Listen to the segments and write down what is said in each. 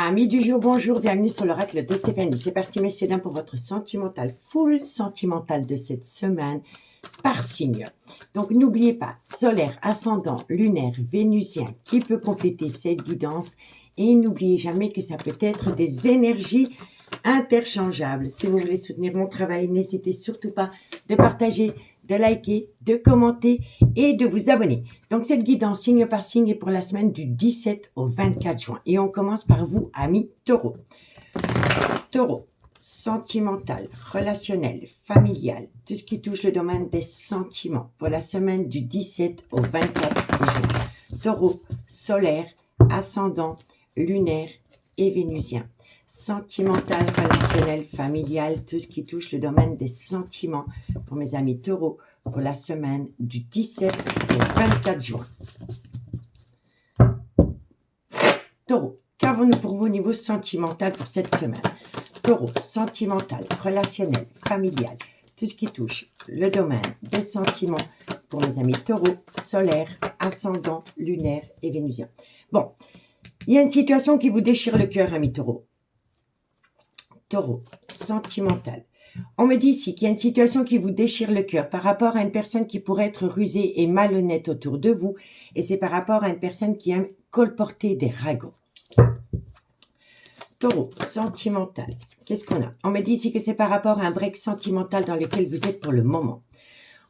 Amis du jour, bonjour, bienvenue sur l'oracle de Stéphanie. C'est parti, messieurs, dames, pour votre sentimental, full sentimental de cette semaine par signe. Donc, n'oubliez pas, solaire, ascendant, lunaire, vénusien, qui peut compléter cette guidance. Et n'oubliez jamais que ça peut être des énergies interchangeables. Si vous voulez soutenir mon travail, n'hésitez surtout pas de partager, de liker, de commenter et de vous abonner. Donc, cette guidance signe par signe est pour la semaine du 17 au 24 juin. Et on commence par vous, amis taureaux. Taureau, sentimental, relationnel, familial, tout ce qui touche le domaine des sentiments pour la semaine du 17 au 24 juin. Taureau, solaire, ascendant, lunaire et vénusien. Sentimental, relationnel, familial, tout ce qui touche le domaine des sentiments pour mes amis taureaux pour la semaine du 17 au 24 juin. Taureau, qu'avons-nous pour vous au niveau sentimental pour cette semaine? Taureau, sentimental, relationnel, familial, tout ce qui touche le domaine des sentiments pour mes amis taureaux, solaire, ascendant, lunaire et vénusien. Bon, il y a une situation qui vous déchire le cœur, amis taureaux. Taureau, sentimental. On me dit ici qu'il y a une situation qui vous déchire le cœur par rapport à une personne qui pourrait être rusée et malhonnête autour de vous. Et c'est par rapport à une personne qui aime colporter des ragots. Taureau, sentimental. Qu'est-ce qu'on a? On me dit ici que c'est par rapport à un break sentimental dans lequel vous êtes pour le moment.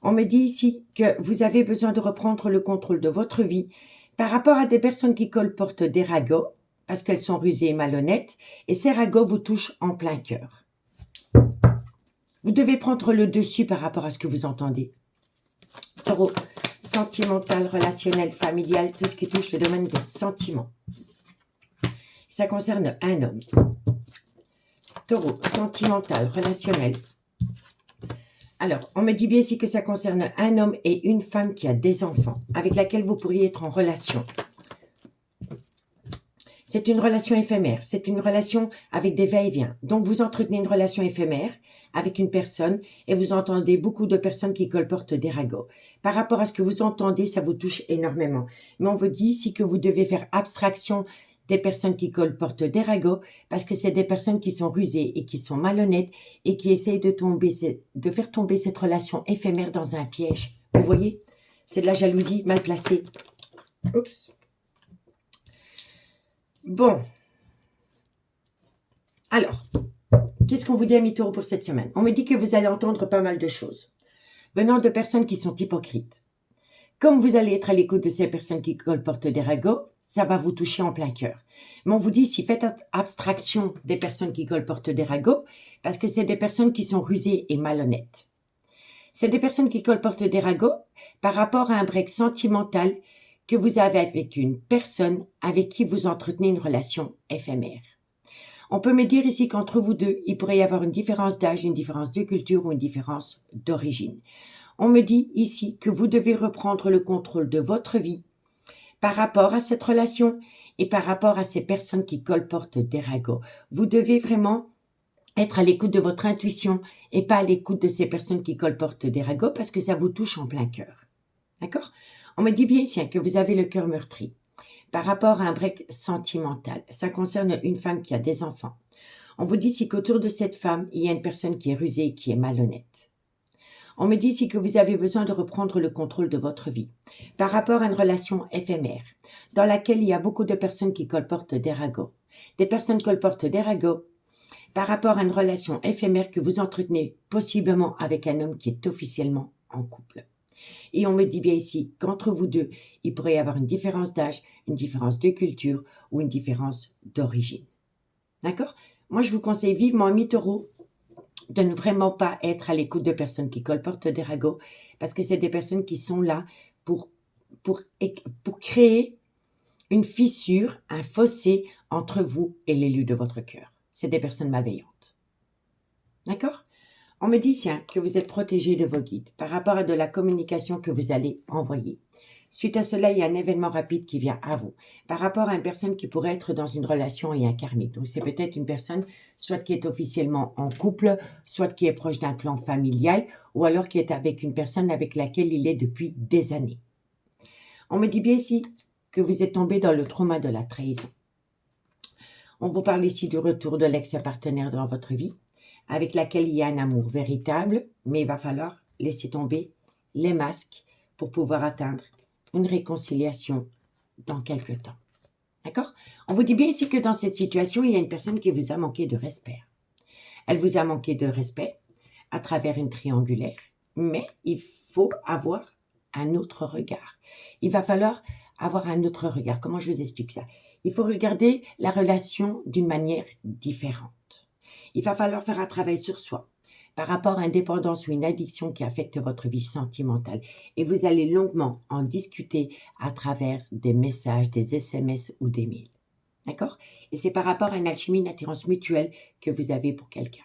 On me dit ici que vous avez besoin de reprendre le contrôle de votre vie par rapport à des personnes qui colportent des ragots parce qu'elles sont rusées et malhonnêtes et ces ragots vous touchent en plein cœur. Vous devez prendre le dessus par rapport à ce que vous entendez. Taureau, sentimental, relationnel, familial, tout ce qui touche le domaine des sentiments. Ça concerne un homme. Taureau, sentimental, relationnel. Alors, on me dit bien ici que ça concerne un homme et une femme qui a des enfants, avec laquelle vous pourriez être en relation. C'est une relation éphémère, c'est une relation avec des va-et-vient. Donc, vous entretenez une relation éphémère avec une personne et vous entendez beaucoup de personnes qui colportent des ragots. Par rapport à ce que vous entendez, ça vous touche énormément. Mais on vous dit ici que vous devez faire abstraction des personnes qui colportent des ragots parce que c'est des personnes qui sont rusées et qui sont malhonnêtes et qui essayent de faire tomber cette relation éphémère dans un piège. Vous voyez? C'est de la jalousie mal placée. Oups. Bon. Alors, qu'est-ce qu'on vous dit, amis taureaux, pour cette semaine? On me dit que vous allez entendre pas mal de choses venant de personnes qui sont hypocrites. Comme vous allez être à l'écoute de ces personnes qui colportent des ragots, ça va vous toucher en plein cœur. Mais on vous dit ici, faites abstraction des personnes qui colportent des ragots parce que c'est des personnes qui sont rusées et malhonnêtes. C'est des personnes qui colportent des ragots par rapport à un break sentimental que vous avez avec une personne avec qui vous entretenez une relation éphémère. On peut me dire ici qu'entre vous deux, il pourrait y avoir une différence d'âge, une différence de culture ou une différence d'origine. On me dit ici que vous devez reprendre le contrôle de votre vie par rapport à cette relation et par rapport à ces personnes qui colportent des ragots. Vous devez vraiment être à l'écoute de votre intuition et pas à l'écoute de ces personnes qui colportent des ragots parce que ça vous touche en plein cœur. D'accord? On me dit bien ici que vous avez le cœur meurtri par rapport à un break sentimental. Ça concerne une femme qui a des enfants. On vous dit ici qu'autour de cette femme, il y a une personne qui est rusée et qui est malhonnête. On me dit ici que vous avez besoin de reprendre le contrôle de votre vie par rapport à une relation éphémère dans laquelle il y a beaucoup de personnes qui colportent des ragots. Des personnes colportent des ragots par rapport à une relation éphémère que vous entretenez possiblement avec un homme qui est officiellement en couple. Et on me dit bien ici qu'entre vous deux, il pourrait y avoir une différence d'âge, une différence de culture ou une différence d'origine. D'accord? Moi, je vous conseille vivement, amis taureaux, de ne vraiment pas être à l'écoute de personnes qui colportent des ragots parce que c'est des personnes qui sont là pour créer une fissure, un fossé entre vous et l'élu de votre cœur. C'est des personnes malveillantes. D'accord? On me dit ici que vous êtes protégé de vos guides par rapport à de la communication que vous allez envoyer. Suite à cela, il y a un événement rapide qui vient à vous par rapport à une personne qui pourrait être dans une relation et un karmique. Donc, c'est peut-être une personne soit qui est officiellement en couple, soit qui est proche d'un clan familial ou alors qui est avec une personne avec laquelle il est depuis des années. On me dit bien ici que vous êtes tombé dans le trauma de la trahison. On vous parle ici du retour de l'ex-partenaire dans votre vie, avec laquelle il y a un amour véritable, mais il va falloir laisser tomber les masques pour pouvoir atteindre une réconciliation dans quelque temps. D'accord? On vous dit bien ici que dans cette situation, il y a une personne qui vous a manqué de respect. Elle vous a manqué de respect à travers une triangulaire, mais il faut avoir un autre regard. Il va falloir avoir un autre regard. Comment je vous explique ça? Il faut regarder la relation d'une manière différente. Il va falloir faire un travail sur soi par rapport à une dépendance ou une addiction qui affecte votre vie sentimentale. Et vous allez longuement en discuter à travers des messages, des SMS ou des mails. D'accord? Et c'est par rapport à une alchimie, une attirance mutuelle que vous avez pour quelqu'un,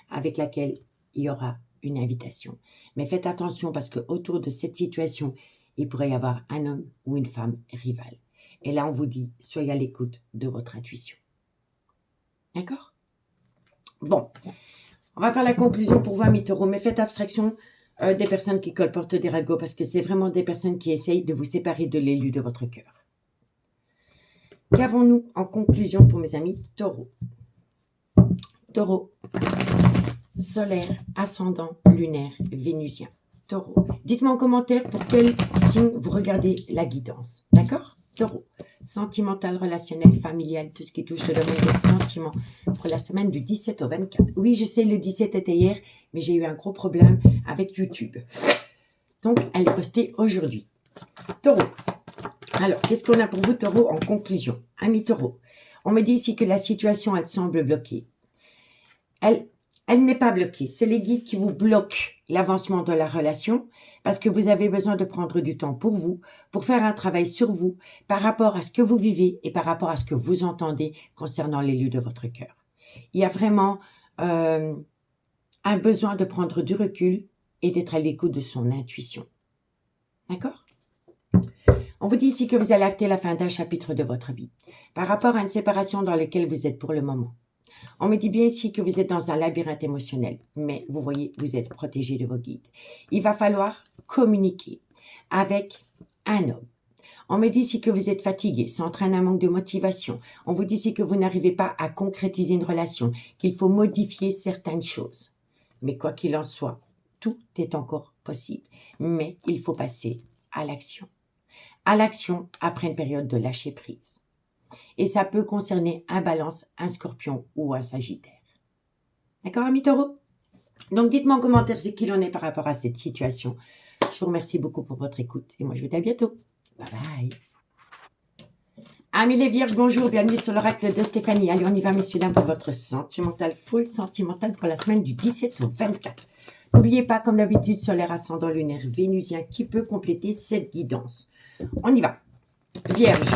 avec laquelle il y aura une invitation. Mais faites attention parce que autour de cette situation, il pourrait y avoir un homme ou une femme rivale. Et là, on vous dit, soyez à l'écoute de votre intuition. D'accord? Bon, on va faire la conclusion pour vous, amis taureaux, mais faites abstraction des personnes qui colportent des ragots parce que c'est vraiment des personnes qui essayent de vous séparer de l'élu de votre cœur. Qu'avons-nous en conclusion pour mes amis taureaux? Taureau, solaire, ascendant, lunaire, vénusien. Taureau, dites-moi en commentaire pour quel signe vous regardez la guidance. D'accord? Taureau, sentimental, relationnel, familial, tout ce qui touche le domaine des sentiments pour la semaine du 17 au 24. Oui, je sais, le 17 était hier, mais j'ai eu un gros problème avec YouTube. Donc, elle est postée aujourd'hui. Taureau. Alors, qu'est-ce qu'on a pour vous, Taureau, en conclusion? Amis Taureau, on me dit ici que la situation, elle semble bloquée. Elle n'est pas bloquée. C'est les guides qui vous bloquent l'avancement de la relation parce que vous avez besoin de prendre du temps pour vous, pour faire un travail sur vous par rapport à ce que vous vivez et par rapport à ce que vous entendez concernant l'élu de votre cœur. Il y a vraiment un besoin de prendre du recul et d'être à l'écoute de son intuition. D'accord? On vous dit ici que vous allez acter la fin d'un chapitre de votre vie par rapport à une séparation dans laquelle vous êtes pour le moment. On me dit bien ici que vous êtes dans un labyrinthe émotionnel, mais vous voyez, vous êtes protégé de vos guides. Il va falloir communiquer avec un homme. On me dit ici que vous êtes fatigué, ça entraîne un manque de motivation. On vous dit ici que vous n'arrivez pas à concrétiser une relation, qu'il faut modifier certaines choses. Mais quoi qu'il en soit, tout est encore possible. Mais il faut passer à l'action. À l'action après une période de lâcher prise. Et ça peut concerner un Balance, un Scorpion ou un Sagittaire. D'accord, amis taureaux? Donc, dites-moi en commentaire ce qu'il en est par rapport à cette situation. Je vous remercie beaucoup pour votre écoute et moi, je vous dis à bientôt. Bye bye. Amis les Vierges, bonjour, bienvenue sur l'oracle de Stéphanie. Allez, on y va, messieurs, dames, pour votre sentimental, full sentimental pour la semaine du 17 au 24. N'oubliez pas, comme d'habitude, solaire, ascendant, lunaire, vénusien qui peut compléter cette guidance. On y va. Vierge.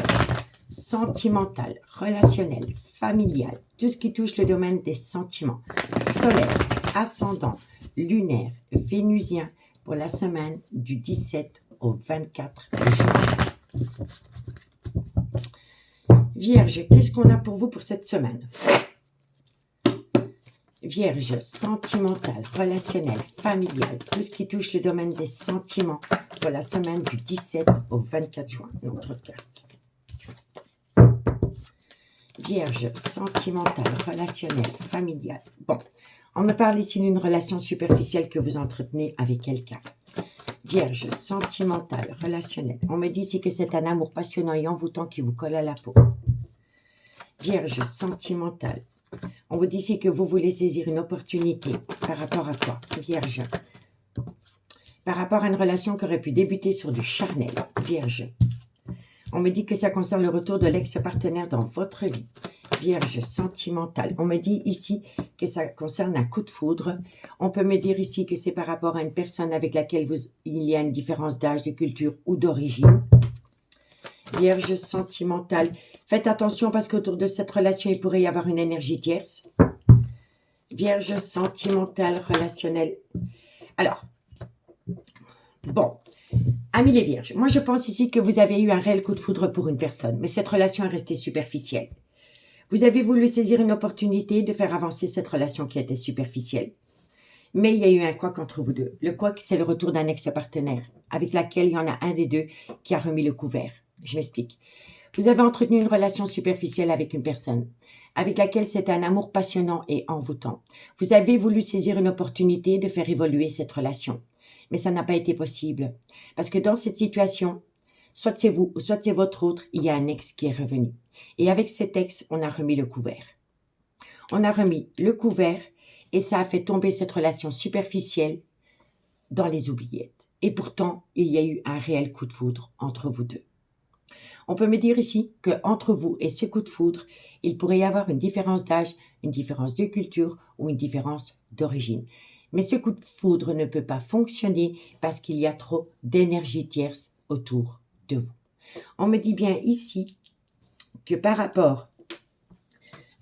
Sentimental, relationnel, familial, tout ce qui touche le domaine des sentiments, solaire, ascendant, lunaire, vénusien pour la semaine du 17 au 24 juin. Vierge, qu'est-ce qu'on a pour vous pour cette semaine? Vierge, sentimental, relationnel, familial, tout ce qui touche le domaine des sentiments pour la semaine du 17 au 24 juin. Notre carte. Vierge, sentimentale, relationnelle, familiale. Bon, on me parle ici d'une relation superficielle que vous entretenez avec quelqu'un. Vierge, sentimentale, relationnelle. On me dit ici que c'est un amour passionnant et envoûtant qui vous colle à la peau. Vierge, sentimentale. On vous dit ici que vous voulez saisir une opportunité. Par rapport à quoi? Vierge. Par rapport à une relation qui aurait pu débuter sur du charnel. Vierge. On me dit que ça concerne le retour de l'ex-partenaire dans votre vie. Vierge sentimentale. On me dit ici que ça concerne un coup de foudre. On peut me dire ici que c'est par rapport à une personne avec laquelle il y a une différence d'âge, de culture ou d'origine. Vierge sentimentale. Faites attention parce qu'autour de cette relation, il pourrait y avoir une énergie tierce. Vierge sentimentale, relationnelle. Alors, bon. Amis les Vierges, moi je pense ici que vous avez eu un réel coup de foudre pour une personne, mais cette relation est restée superficielle. Vous avez voulu saisir une opportunité de faire avancer cette relation qui était superficielle. Mais il y a eu un couac entre vous deux. Le couac, c'est le retour d'un ex-partenaire, avec laquelle il y en a un des deux qui a remis le couvert. Je m'explique. Vous avez entretenu une relation superficielle avec une personne, avec laquelle c'est un amour passionnant et envoûtant. Vous avez voulu saisir une opportunité de faire évoluer cette relation, mais ça n'a pas été possible. Parce que dans cette situation, soit c'est vous ou soit c'est votre autre, il y a un ex qui est revenu. Et avec cet ex, on a remis le couvert. On a remis le couvert et ça a fait tomber cette relation superficielle dans les oubliettes. Et pourtant, il y a eu un réel coup de foudre entre vous deux. On peut me dire ici qu'entre vous et ce coup de foudre, il pourrait y avoir une différence d'âge, une différence de culture ou une différence d'origine. Mais ce coup de foudre ne peut pas fonctionner parce qu'il y a trop d'énergie tierce autour de vous. On me dit bien ici que par rapport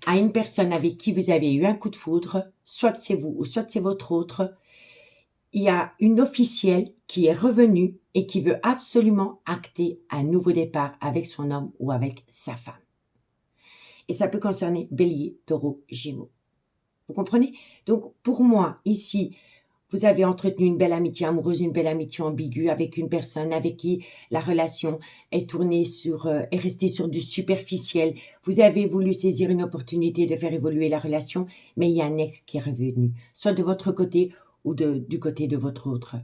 à une personne avec qui vous avez eu un coup de foudre, soit c'est vous ou soit c'est votre autre, il y a une officielle qui est revenue et qui veut absolument acter un nouveau départ avec son homme ou avec sa femme. Et ça peut concerner Bélier, Taureau, Gémeaux. Vous comprenez? Donc, pour moi, ici, vous avez entretenu une belle amitié amoureuse, une belle amitié ambiguë avec une personne avec qui la relation est tournée est restée sur du superficiel. Vous avez voulu saisir une opportunité de faire évoluer la relation, mais il y a un ex qui est revenu, soit de votre côté ou du côté de votre autre.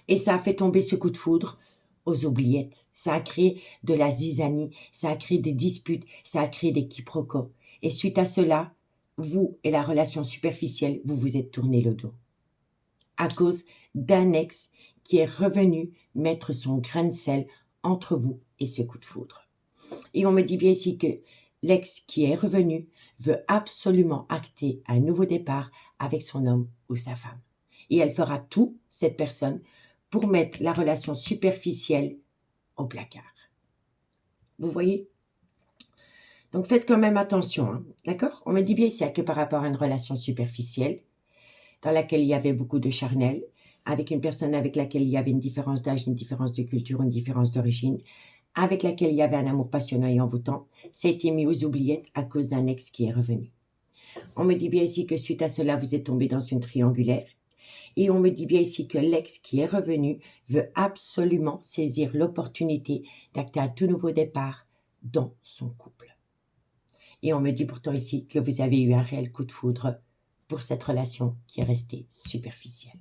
Et ça a fait tomber ce coup de foudre aux oubliettes. Ça a créé de la zizanie, ça a créé des disputes, ça a créé des quiproquos. Et suite à cela, vous et la relation superficielle, vous vous êtes tourné le dos. À cause d'un ex qui est revenu mettre son grain de sel entre vous et ce coup de foudre. Et on me dit bien ici que l'ex qui est revenu veut absolument acter un nouveau départ avec son homme ou sa femme. Et elle fera tout, cette personne, pour mettre la relation superficielle au placard. Vous voyez? Donc faites quand même attention, hein, d'accord? On me dit bien ici que par rapport à une relation superficielle, dans laquelle il y avait beaucoup de charnel, avec une personne avec laquelle il y avait une différence d'âge, une différence de culture, une différence d'origine, avec laquelle il y avait un amour passionnant et envoûtant, ça a été mis aux oubliettes à cause d'un ex qui est revenu. On me dit bien ici que suite à cela, vous êtes tombé dans une triangulaire. Et on me dit bien ici que l'ex qui est revenu veut absolument saisir l'opportunité d'acter un tout nouveau départ dans son couple. Et on me dit pourtant ici que vous avez eu un réel coup de foudre pour cette relation qui est restée superficielle.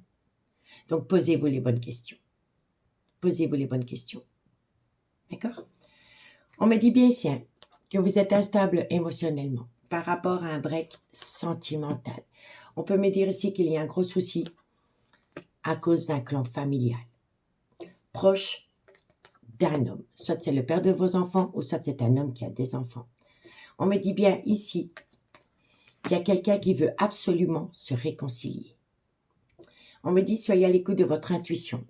Donc, posez-vous les bonnes questions. Posez-vous les bonnes questions. D'accord? On me dit bien ici que vous êtes instable émotionnellement par rapport à un break sentimental. On peut me dire ici qu'il y a un gros souci à cause d'un clan familial, proche d'un homme. Soit c'est le père de vos enfants ou soit c'est un homme qui a des enfants. On me dit bien ici qu'il y a quelqu'un qui veut absolument se réconcilier. On me dit, soyez à l'écoute de votre intuition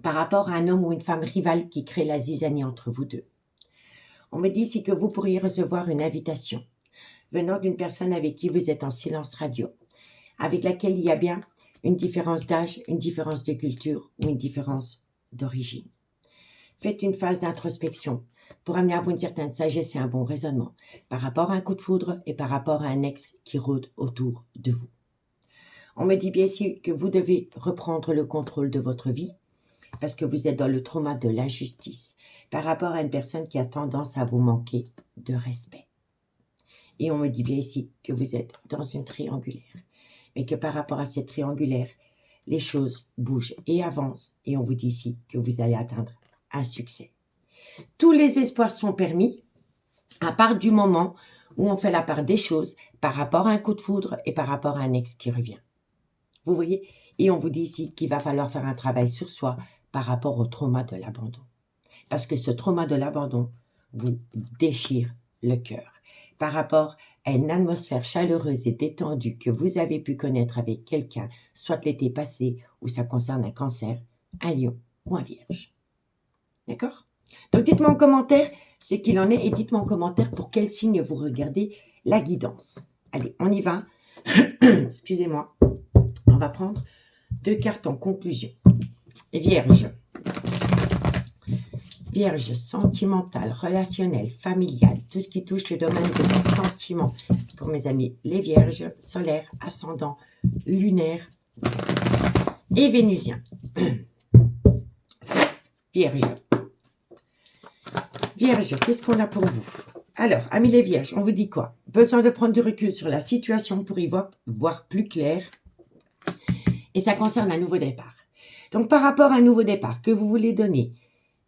par rapport à un homme ou une femme rivale qui crée la zizanie entre vous deux. On me dit ici que vous pourriez recevoir une invitation venant d'une personne avec qui vous êtes en silence radio, avec laquelle il y a bien une différence d'âge, une différence de culture ou une différence d'origine. Faites une phase d'introspection pour amener à vous une certaine sagesse et un bon raisonnement par rapport à un coup de foudre et par rapport à un ex qui rôde autour de vous. On me dit bien ici que vous devez reprendre le contrôle de votre vie parce que vous êtes dans le trauma de l'injustice par rapport à une personne qui a tendance à vous manquer de respect. Et on me dit bien ici que vous êtes dans une triangulaire, mais que par rapport à cette triangulaire, les choses bougent et avancent et on vous dit ici que vous allez atteindre un succès. Tous les espoirs sont permis à part du moment où on fait la part des choses par rapport à un coup de foudre et par rapport à un ex qui revient. Vous voyez? Et on vous dit ici qu'il va falloir faire un travail sur soi par rapport au trauma de l'abandon. Parce que ce trauma de l'abandon vous déchire le cœur. Par rapport à une atmosphère chaleureuse et détendue que vous avez pu connaître avec quelqu'un, soit l'été passé ou ça concerne un cancer, un lion ou un vierge. D'accord? Donc dites-moi en commentaire ce qu'il en est et dites-moi en commentaire pour quel signe vous regardez la guidance. Allez, on y va. Excusez-moi. On va prendre 2 cartes en conclusion. Vierge. Vierge, sentimentale, relationnelle, familiale, tout ce qui touche le domaine des sentiments. Pour mes amis, les vierges, solaires, ascendant, lunaire et vénusien. Vierge. Vierge, qu'est-ce qu'on a pour vous? Alors, amis les Vierges, on vous dit quoi? Besoin de prendre du recul sur la situation pour y voir plus clair. Et ça concerne un nouveau départ. Donc, par rapport à un nouveau départ que vous voulez donner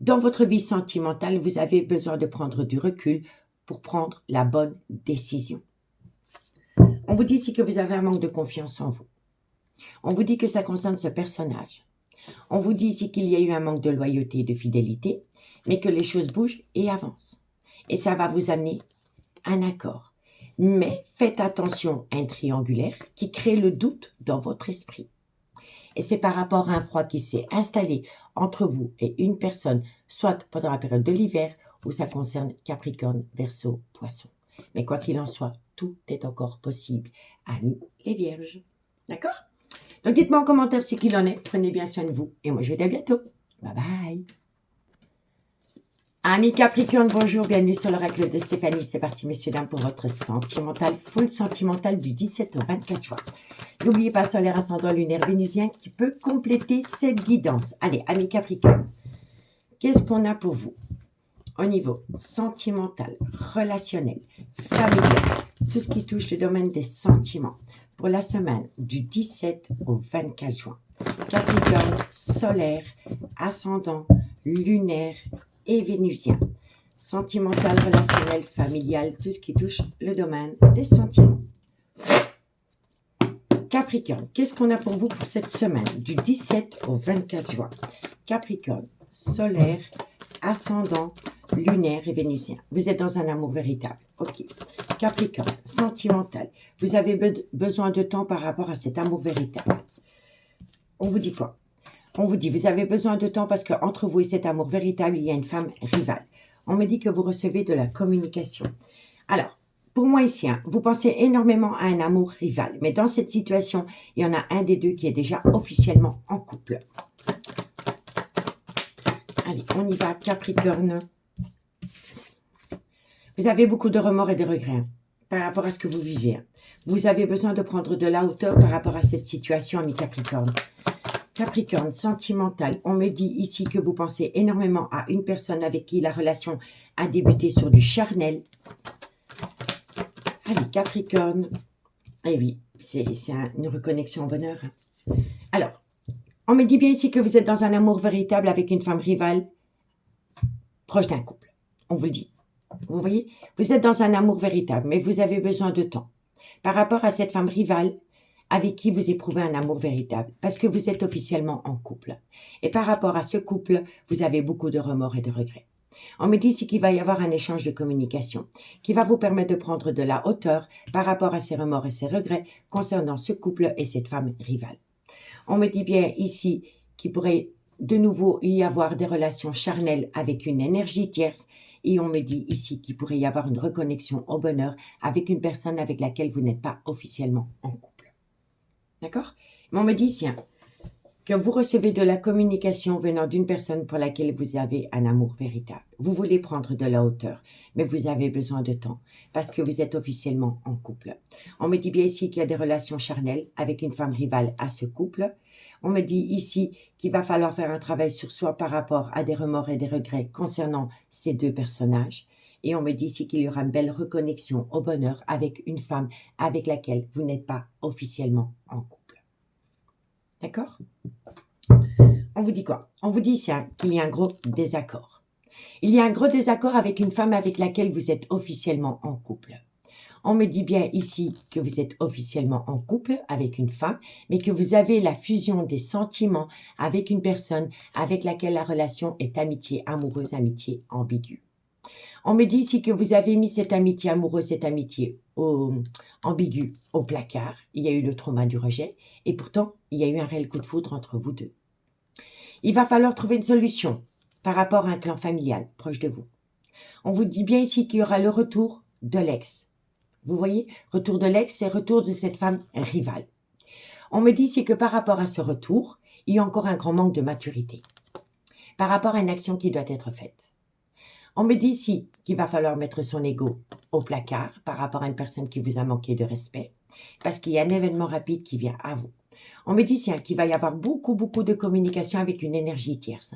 dans votre vie sentimentale, vous avez besoin de prendre du recul pour prendre la bonne décision. On vous dit ici que vous avez un manque de confiance en vous. On vous dit que ça concerne ce personnage. On vous dit ici qu'il y a eu un manque de loyauté et de fidélité, mais que les choses bougent et avancent. Et ça va vous amener un accord. Mais faites attention à un triangulaire qui crée le doute dans votre esprit. Et c'est par rapport à un froid qui s'est installé entre vous et une personne, soit pendant la période de l'hiver, ou ça concerne Capricorne, Verseau, Poisson. Mais quoi qu'il en soit, tout est encore possible, amis et Vierges. D'accord? Donc dites-moi en commentaire ce qu'il en est. Prenez bien soin de vous. Et moi, je vous dis à bientôt. Bye bye. Amis Capricorne, bonjour. Bienvenue sur l'oracle de Stéphanie. C'est parti, messieurs, dames, pour votre sentimental, full sentimental du 17 au 24 juin. N'oubliez pas solaire, ascendant, lunaire, vénusien qui peut compléter cette guidance. Allez, amis Capricorne, qu'est-ce qu'on a pour vous au niveau sentimental, relationnel, familial, tout ce qui touche le domaine des sentiments pour la semaine du 17 au 24 juin. Capricorne, solaire, ascendant, lunaire et vénusien. Sentimental, relationnel, familial, tout ce qui touche le domaine des sentiments. Capricorne, qu'est-ce qu'on a pour vous pour cette semaine du 17 au 24 juin? Capricorne, solaire, ascendant, lunaire et vénusien. Vous êtes dans un amour véritable. Ok. Capricorne, sentimental. Vous avez besoin de temps par rapport à cet amour véritable. On vous dit quoi? On vous dit, vous avez besoin de temps parce qu'entre vous et cet amour véritable, il y a une femme rivale. On me dit que vous recevez de la communication. Alors, pour moi ici, vous pensez énormément à un amour rival. Mais dans cette situation, il y en a un des deux qui est déjà officiellement en couple. Allez, on y va, Capricorne. Vous avez beaucoup de remords et de regrets par rapport à ce que vous vivez. Vous avez besoin de prendre de la hauteur par rapport à cette situation, ami Capricorne. Capricorne, sentimental. On me dit ici que vous pensez énormément à une personne avec qui la relation a débuté sur du charnel. Allez, Capricorne. Eh oui, c'est une reconnexion au bonheur. Alors, on me dit bien ici que vous êtes dans un amour véritable avec une femme rivale proche d'un couple. On vous le dit. Vous voyez, vous êtes dans un amour véritable, mais vous avez besoin de temps. Par rapport à cette femme rivale avec qui vous éprouvez un amour véritable, parce que vous êtes officiellement en couple. Et par rapport à ce couple, vous avez beaucoup de remords et de regrets. On me dit ici qu'il va y avoir un échange de communication qui va vous permettre de prendre de la hauteur par rapport à ces remords et ces regrets concernant ce couple et cette femme rivale. On me dit bien ici qu'il pourrait de nouveau y avoir des relations charnelles avec une énergie tierce et on me dit ici qu'il pourrait y avoir une reconnexion au bonheur avec une personne avec laquelle vous n'êtes pas officiellement en couple. D'accord? Mais on me dit ici que vous recevez de la communication venant d'une personne pour laquelle vous avez un amour véritable. Vous voulez prendre de la hauteur, mais vous avez besoin de temps parce que vous êtes officiellement en couple. On me dit bien ici qu'il y a des relations charnelles avec une femme rivale à ce couple. On me dit ici qu'il va falloir faire un travail sur soi par rapport à des remords et des regrets concernant ces deux personnages. Et on me dit ici qu'il y aura une belle reconnexion au bonheur avec une femme avec laquelle vous n'êtes pas officiellement en couple. D'accord? On vous dit quoi? On vous dit ici qu'il y a un gros désaccord. Il y a un gros désaccord avec une femme avec laquelle vous êtes officiellement en couple. On me dit bien ici que vous êtes officiellement en couple avec une femme, mais que vous avez la fusion des sentiments avec une personne avec laquelle la relation est amitié amoureuse, amitié ambiguë. On me dit ici que vous avez mis cette amitié amoureuse, cette amitié ambiguë au placard. Il y a eu le trauma du rejet et pourtant, il y a eu un réel coup de foudre entre vous deux. Il va falloir trouver une solution par rapport à un clan familial proche de vous. On vous dit bien ici qu'il y aura le retour de l'ex. Vous voyez, retour de l'ex, c'est retour de cette femme rivale. On me dit ici que par rapport à ce retour, il y a encore un grand manque de maturité par rapport à une action qui doit être faite. On me dit ici qu'il va falloir mettre son ego au placard par rapport à une personne qui vous a manqué de respect parce qu'il y a un événement rapide qui vient à vous. On me dit ici qu'il va y avoir beaucoup de communication avec une énergie tierce.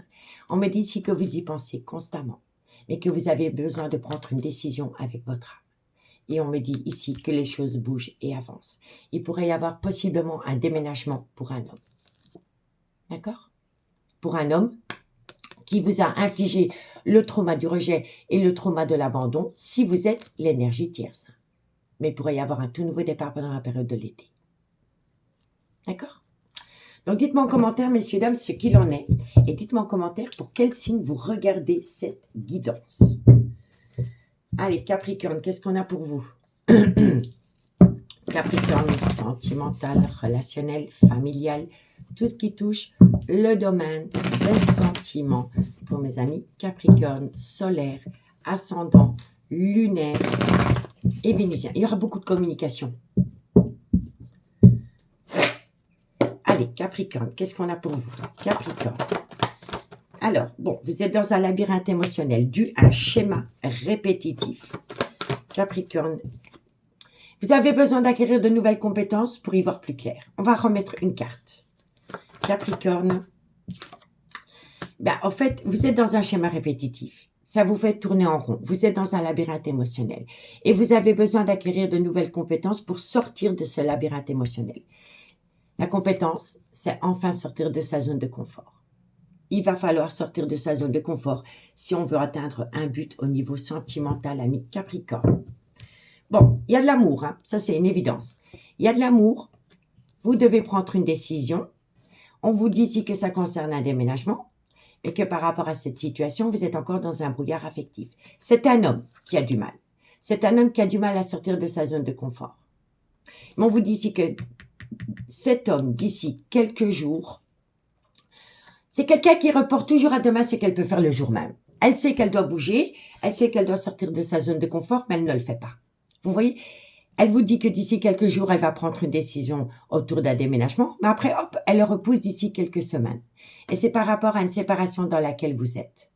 On me dit ici que vous y pensez constamment. mais que vous avez besoin de prendre une décision avec votre âme. Et on me dit ici que les choses bougent et avancent. Il pourrait y avoir possiblement un déménagement pour un homme. D'accord? Pour un homme qui vous a infligé le trauma du rejet et le trauma de l'abandon si vous êtes l'énergie tierce. Mais il pourrait y avoir un tout nouveau départ pendant la période de l'été. D'accord? Donc dites-moi en commentaire, messieurs, dames, ce qu'il en est. Et dites-moi en commentaire pour quel signe vous regardez cette guidance. Allez, Capricorne, qu'est-ce qu'on a pour vous? Capricorne, sentimental, relationnel, familial, tout ce qui touche le domaine des sentiments. Pour mes amis Capricorne, solaire, ascendant, lunaire et vénusien. Il y aura beaucoup de communication. Allez, Capricorne, qu'est-ce qu'on a pour vous? Capricorne. Alors, bon, vous êtes dans un labyrinthe émotionnel dû à un schéma répétitif. Capricorne, vous avez besoin d'acquérir de nouvelles compétences pour y voir plus clair. On va remettre une carte. Capricorne, en fait, vous êtes dans un schéma répétitif. Ça vous fait tourner en rond. Vous êtes dans un labyrinthe émotionnel. Et vous avez besoin d'acquérir de nouvelles compétences pour sortir de ce labyrinthe émotionnel. La compétence, c'est enfin sortir de sa zone de confort. Il va falloir sortir de sa zone de confort si on veut atteindre un but au niveau sentimental, ami Capricorne. Bon, il y a de l'amour, hein, ça c'est une évidence. Il y a de l'amour, vous devez prendre une décision. On vous dit ici que ça concerne un déménagement et que par rapport à cette situation, vous êtes encore dans un brouillard affectif. C'est un homme qui a du mal. C'est un homme qui a du mal à sortir de sa zone de confort. Mais on vous dit ici que cet homme, d'ici quelques jours, c'est quelqu'un qui reporte toujours à demain ce qu'elle peut faire le jour même. Elle sait qu'elle doit bouger, elle sait qu'elle doit sortir de sa zone de confort, mais elle ne le fait pas. Vous voyez, elle vous dit que d'ici quelques jours, elle va prendre une décision autour d'un déménagement, mais après, hop, elle le repousse d'ici quelques semaines. Et c'est par rapport à une séparation dans laquelle vous êtes.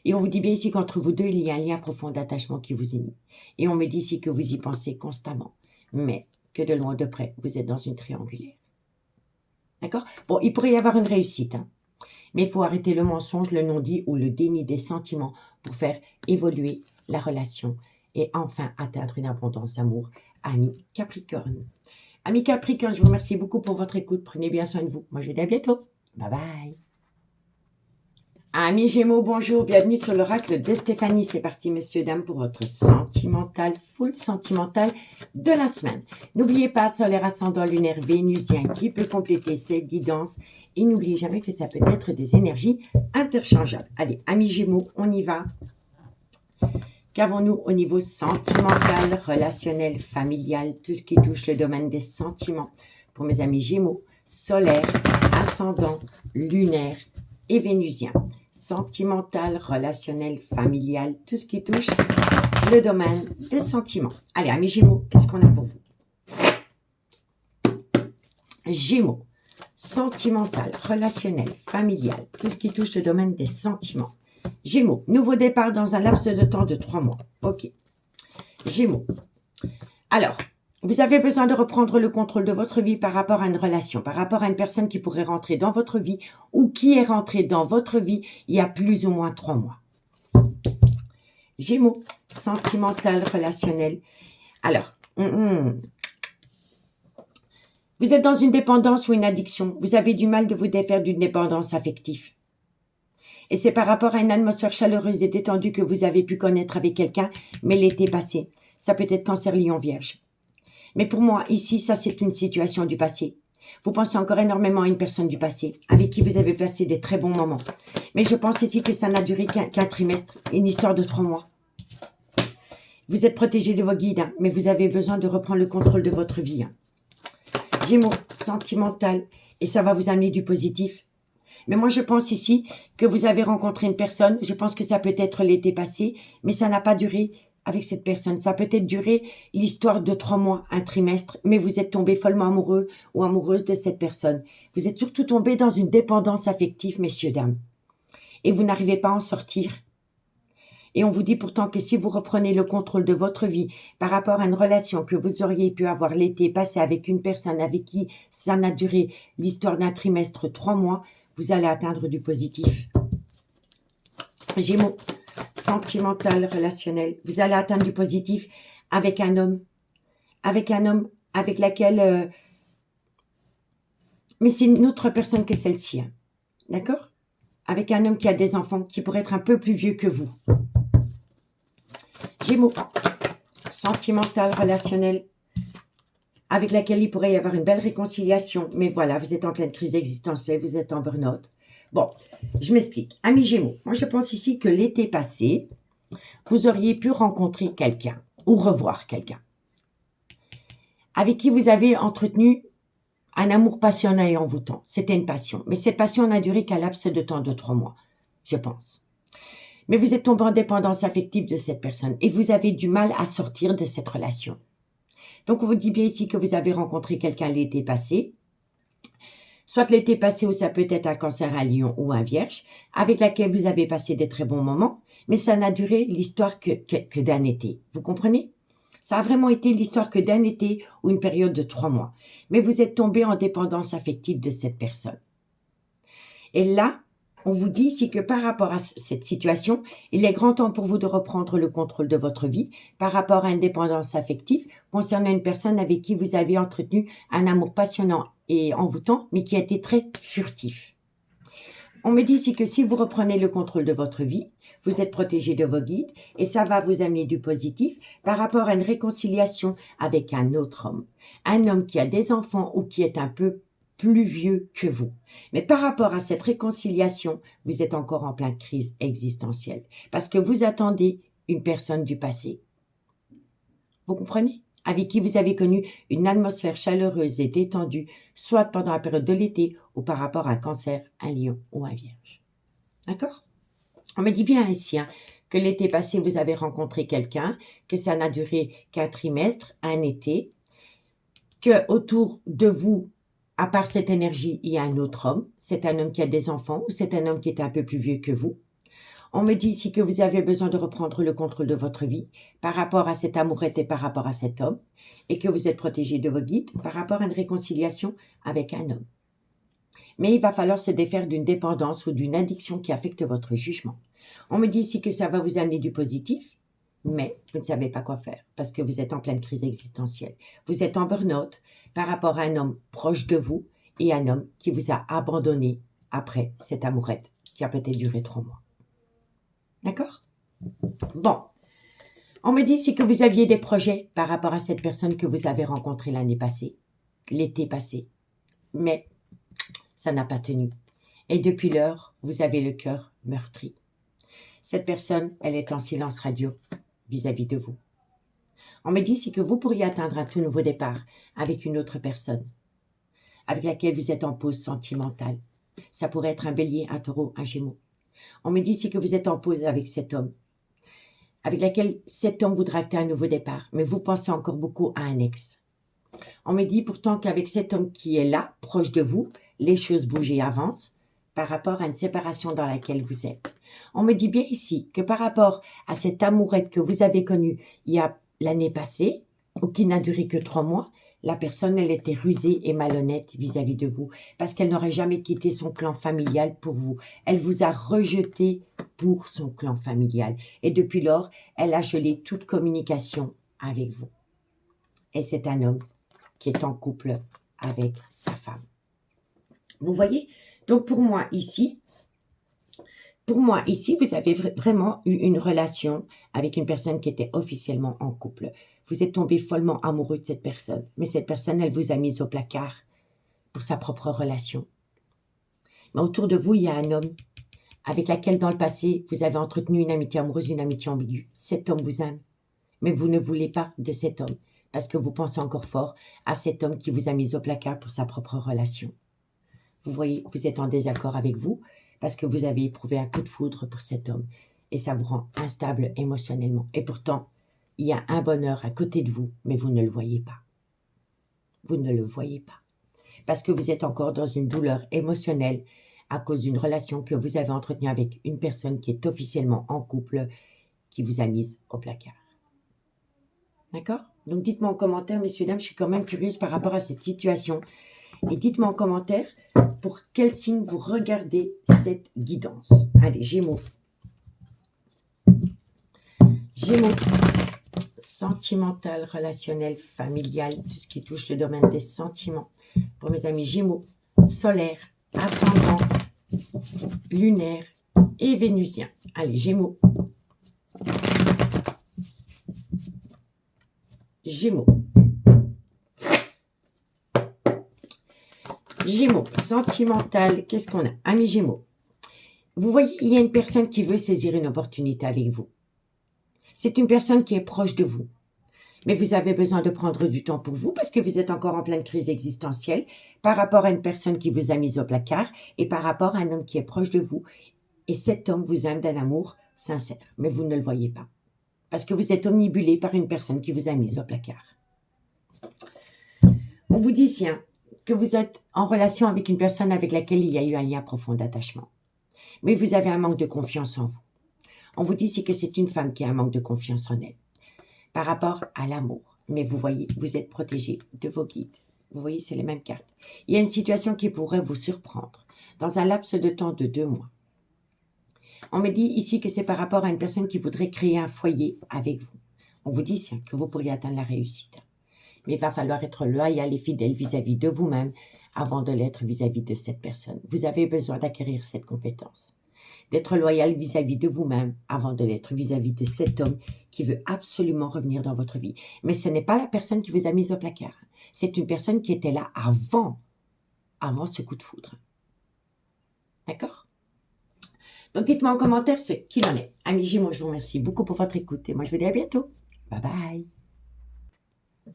Et on vous dit bien ici qu'entre vous deux, il y a un lien profond d'attachement qui vous unit. Et on me dit ici que vous y pensez constamment, mais que de loin ou de près, vous êtes dans une triangulaire. D'accord? Bon, il pourrait y avoir une réussite, hein. Mais il faut arrêter le mensonge, le non-dit ou le déni des sentiments pour faire évoluer la relation et enfin atteindre une abondance d'amour. Ami Capricorne. Ami Capricorne, je vous remercie beaucoup pour votre écoute. Prenez bien soin de vous. Moi, je vous dis à bientôt. Bye bye. Amis Gémeaux, bonjour. Bienvenue sur l'oracle de Stéphanie. C'est parti, messieurs, dames, pour votre sentimental, full sentimental de la semaine. N'oubliez pas, solaire, ascendant, lunaire, vénusien qui peut compléter cette guidance. Et n'oubliez jamais que ça peut être des énergies interchangeables. Allez, amis Gémeaux, on y va. Qu'avons-nous au niveau sentimental, relationnel, familial, tout ce qui touche le domaine des sentiments? Pour mes amis Gémeaux, solaire, ascendant, lunaire et vénusien. Sentimental, relationnel, familial, tout ce qui touche le domaine des sentiments. Allez, amis Gémeaux, qu'est-ce qu'on a pour vous? Gémeaux, sentimental, relationnel, familial, tout ce qui touche le domaine des sentiments. Gémeaux, nouveau départ dans un laps de temps de 3 mois. Ok. Gémeaux. Alors, vous avez besoin de reprendre le contrôle de votre vie par rapport à une relation, par rapport à une personne qui pourrait rentrer dans votre vie ou qui est rentrée dans votre vie il y a plus ou moins 3 mois. Gémeaux, sentimental, relationnel. Alors, vous êtes dans une dépendance ou une addiction. Vous avez du mal de vous défaire d'une dépendance affective. Et c'est par rapport à une atmosphère chaleureuse et détendue que vous avez pu connaître avec quelqu'un, mais l'été passé. Ça peut être Cancer, Lion, Vierge. Mais pour moi, ici, ça c'est une situation du passé. Vous pensez encore énormément à une personne du passé, avec qui vous avez passé des très bons moments. Mais je pense ici que ça n'a duré qu'un trimestre, une histoire de 3 mois. Vous êtes protégé de vos guides, hein, mais vous avez besoin de reprendre le contrôle de votre vie. Hein. Gémeaux, sentimental, et ça va vous amener du positif. Mais moi, je pense ici que vous avez rencontré une personne, je pense que ça peut être l'été passé, mais ça n'a pas duré avec cette personne. Ça a peut-être duré l'histoire de 3 mois, un trimestre, mais vous êtes tombé follement amoureux ou amoureuse de cette personne. Vous êtes surtout tombé dans une dépendance affective, messieurs, dames. Et vous n'arrivez pas à en sortir. Et on vous dit pourtant que si vous reprenez le contrôle de votre vie par rapport à une relation que vous auriez pu avoir l'été passé avec une personne avec qui ça n'a duré l'histoire d'un trimestre, 3 mois, vous allez atteindre du positif. Gémeaux, Sentimental, relationnel. Vous allez atteindre du positif avec un homme. Avec un homme avec laquelle... mais c'est une autre personne que celle-ci. Hein. D'accord? Avec un homme qui a des enfants, qui pourrait être un peu plus vieux que vous. Gémeaux. Sentimental, relationnel. Avec laquelle il pourrait y avoir une belle réconciliation. Mais voilà, vous êtes en pleine crise existentielle, vous êtes en burn-out. Bon, je m'explique. Amis Gémeaux, moi je pense ici que l'été passé, vous auriez pu rencontrer quelqu'un ou revoir quelqu'un avec qui vous avez entretenu un amour passionné et envoûtant. C'était une passion. Mais cette passion n'a duré qu'un laps de temps de 3 mois, je pense. Mais vous êtes tombé en dépendance affective de cette personne et vous avez du mal à sortir de cette relation. Donc, on vous dit bien ici que vous avez rencontré quelqu'un l'été passé, soit l'été passé où ça peut être un cancer, un lion ou un vierge, avec laquelle vous avez passé des très bons moments, mais ça n'a duré l'histoire que d'un été. Vous comprenez? Ça a vraiment été l'histoire que d'un été ou une période de 3 mois. Mais vous êtes tombé en dépendance affective de cette personne. Et là, on vous dit ici que par rapport à cette situation, il est grand temps pour vous de reprendre le contrôle de votre vie par rapport à une dépendance affective concernant une personne avec qui vous avez entretenu un amour passionnant et envoûtant, mais qui a été très furtif. On me dit ici que si vous reprenez le contrôle de votre vie, vous êtes protégé de vos guides et ça va vous amener du positif par rapport à une réconciliation avec un autre homme. Un homme qui a des enfants ou qui est un peu plus vieux que vous. Mais par rapport à cette réconciliation, vous êtes encore en pleine crise existentielle parce que vous attendez une personne du passé. Vous comprenez? Avec qui vous avez connu une atmosphère chaleureuse et détendue, soit pendant la période de l'été ou par rapport à un cancer, un lion ou un vierge. D'accord? On me dit bien ici que l'été passé, vous avez rencontré quelqu'un, que ça n'a duré qu'un trimestre, un été, que autour de vous, à part cette énergie, il y a un autre homme. C'est un homme qui a des enfants ou c'est un homme qui est un peu plus vieux que vous. On me dit ici que vous avez besoin de reprendre le contrôle de votre vie par rapport à cette amourette et par rapport à cet homme et que vous êtes protégé de vos guides par rapport à une réconciliation avec un homme. Mais il va falloir se défaire d'une dépendance ou d'une addiction qui affecte votre jugement. On me dit ici que ça va vous amener du positif, mais vous ne savez pas quoi faire parce que vous êtes en pleine crise existentielle. Vous êtes en burn-out par rapport à un homme proche de vous et un homme qui vous a abandonné après cette amourette qui a peut-être duré 3 mois. D'accord? Bon. On me dit ici que vous aviez des projets par rapport à cette personne que vous avez rencontrée l'année passée, l'été passé. Mais ça n'a pas tenu. Et depuis lors, vous avez le cœur meurtri. Cette personne, elle est en silence radio vis-à-vis de vous. On me dit ici que vous pourriez atteindre un tout nouveau départ avec une autre personne, avec laquelle vous êtes en pause sentimentale. Ça pourrait être un bélier, un taureau, un gémeau. On me dit ici que vous êtes en pause avec cet homme, avec laquelle cet homme voudra acter un nouveau départ, mais vous pensez encore beaucoup à un ex. On me dit pourtant qu'avec cet homme qui est là, proche de vous, les choses bougent et avancent par rapport à une séparation dans laquelle vous êtes. On me dit bien ici que par rapport à cette amourette que vous avez connue il y a l'année passée, ou qui n'a duré que 3 mois, la personne, elle était rusée et malhonnête vis-à-vis de vous, parce qu'elle n'aurait jamais quitté son clan familial pour vous. Elle vous a rejeté pour son clan familial. Et depuis lors, elle a gelé toute communication avec vous. Et c'est un homme qui est en couple avec sa femme. Vous voyez? Donc pour moi ici, vous avez vraiment eu une relation avec une personne qui était officiellement en couple. Vous êtes tombé follement amoureux de cette personne, mais cette personne, elle vous a mis au placard pour sa propre relation. Mais autour de vous, il y a un homme avec lequel dans le passé, vous avez entretenu une amitié amoureuse, une amitié ambiguë. Cet homme vous aime, mais vous ne voulez pas de cet homme parce que vous pensez encore fort à cet homme qui vous a mis au placard pour sa propre relation. Vous voyez, vous êtes en désaccord avec vous parce que vous avez éprouvé un coup de foudre pour cet homme et ça vous rend instable émotionnellement. Et pourtant, il y a un bonheur à côté de vous, mais vous ne le voyez pas. Vous ne le voyez pas. Parce que vous êtes encore dans une douleur émotionnelle à cause d'une relation que vous avez entretenue avec une personne qui est officiellement en couple, qui vous a mise au placard. D'accord? Donc dites-moi en commentaire, messieurs, dames, je suis quand même curieuse par rapport à cette situation. Et dites-moi en commentaire pour quel signe vous regardez cette guidance. Allez, Gémeaux. Gémeaux, sentimental, relationnel, familial, tout ce qui touche le domaine des sentiments. Pour mes amis Gémeaux, solaire, ascendant, lunaire et vénusien. Allez, Gémeaux. Gémeaux. Gémeaux, sentimental, qu'est-ce qu'on a? Amis Gémeaux. Vous voyez, il y a une personne qui veut saisir une opportunité avec vous. C'est une personne qui est proche de vous. Mais vous avez besoin de prendre du temps pour vous parce que vous êtes encore en pleine crise existentielle par rapport à une personne qui vous a mis au placard et par rapport à un homme qui est proche de vous. Et cet homme vous aime d'un amour sincère, mais vous ne le voyez pas. Parce que vous êtes omnibulé par une personne qui vous a mis au placard. On vous dit ici que vous êtes en relation avec une personne avec laquelle il y a eu un lien profond d'attachement. Mais vous avez un manque de confiance en vous. On vous dit ici que c'est une femme qui a un manque de confiance en elle par rapport à l'amour. Mais vous voyez, vous êtes protégé de vos guides. Vous voyez, c'est les mêmes cartes. Il y a une situation qui pourrait vous surprendre dans un laps de temps de 2 mois. On me dit ici que c'est par rapport à une personne qui voudrait créer un foyer avec vous. On vous dit ici que vous pourriez atteindre la réussite. Mais il va falloir être loyal et fidèle vis-à-vis de vous-même avant de l'être vis-à-vis de cette personne. Vous avez besoin d'acquérir cette compétence. D'être loyal vis-à-vis de vous-même avant de l'être vis-à-vis de cet homme qui veut absolument revenir dans votre vie. Mais ce n'est pas la personne qui vous a mis au placard. C'est une personne qui était là avant ce coup de foudre. D'accord? Donc, dites-moi en commentaire ce qu'il en est. Amis Gémeaux, je vous remercie beaucoup pour votre écoute et moi, je vous dis à bientôt. Bye bye.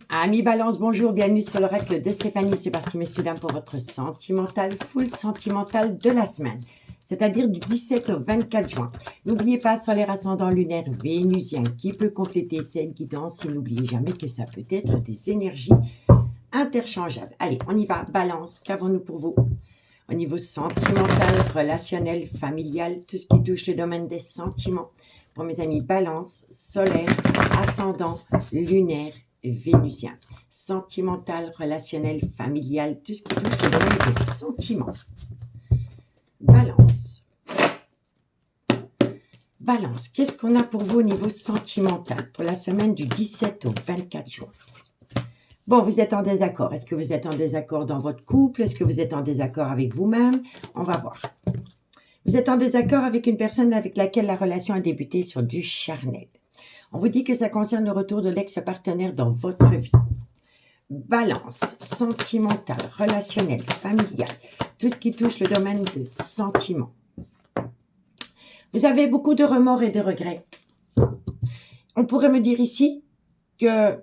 Amis Balance, bonjour, bienvenue sur l'oracle de Stéphanie. C'est parti, messieurs, dames, pour votre sentimental, full sentimental de la semaine. C'est-à-dire du 17 au 24 juin. N'oubliez pas, solaire ascendant lunaire vénusien qui peut compléter cette guidance et n'oubliez jamais que ça peut être des énergies interchangeables. Allez, on y va, Balance, qu'avons-nous pour vous? Au niveau sentimental, relationnel, familial, tout ce qui touche le domaine des sentiments. Pour mes amis Balance, solaire, ascendant, lunaire, vénusien. Sentimental, relationnel, familial, tout ce qui touche le domaine des sentiments. Balance. Balance, qu'est-ce qu'on a pour vous au niveau sentimental pour la semaine du 17 au 24 juin? Bon, vous êtes en désaccord. Est-ce que vous êtes en désaccord dans votre couple? Est-ce que vous êtes en désaccord avec vous-même? On va voir. Vous êtes en désaccord avec une personne avec laquelle la relation a débuté sur du charnel. On vous dit que ça concerne le retour de l'ex-partenaire dans votre vie. Balance, sentimental, relationnel, familial, tout ce qui touche le domaine de sentiments. Vous avez beaucoup de remords et de regrets. On pourrait me dire ici que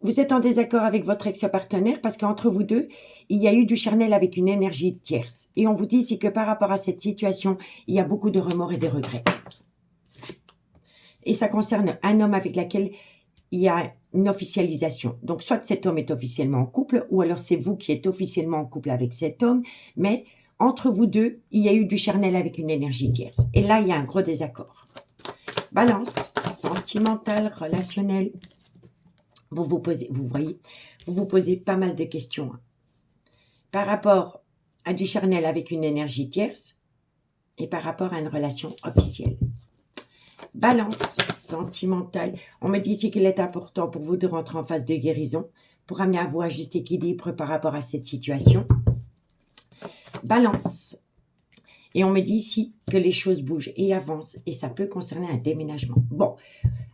vous êtes en désaccord avec votre ex-partenaire parce qu'entre vous deux, il y a eu du charnel avec une énergie tierce. Et on vous dit ici que par rapport à cette situation, il y a beaucoup de remords et de regrets. Et ça concerne un homme avec lequel il y a une officialisation. Donc, soit cet homme est officiellement en couple, ou alors c'est vous qui êtes officiellement en couple avec cet homme, mais entre vous deux, il y a eu du charnel avec une énergie tierce. Et là, il y a un gros désaccord. Balance, sentimental, relationnel. Vous vous posez pas mal de questions. Par rapport à du charnel avec une énergie tierce et par rapport à une relation officielle. Balance, sentimental. On me dit ici qu'il est important pour vous de rentrer en phase de guérison pour amener à vous un juste équilibre par rapport à cette situation. Balance. Et on me dit ici que les choses bougent et avancent et ça peut concerner un déménagement. Bon,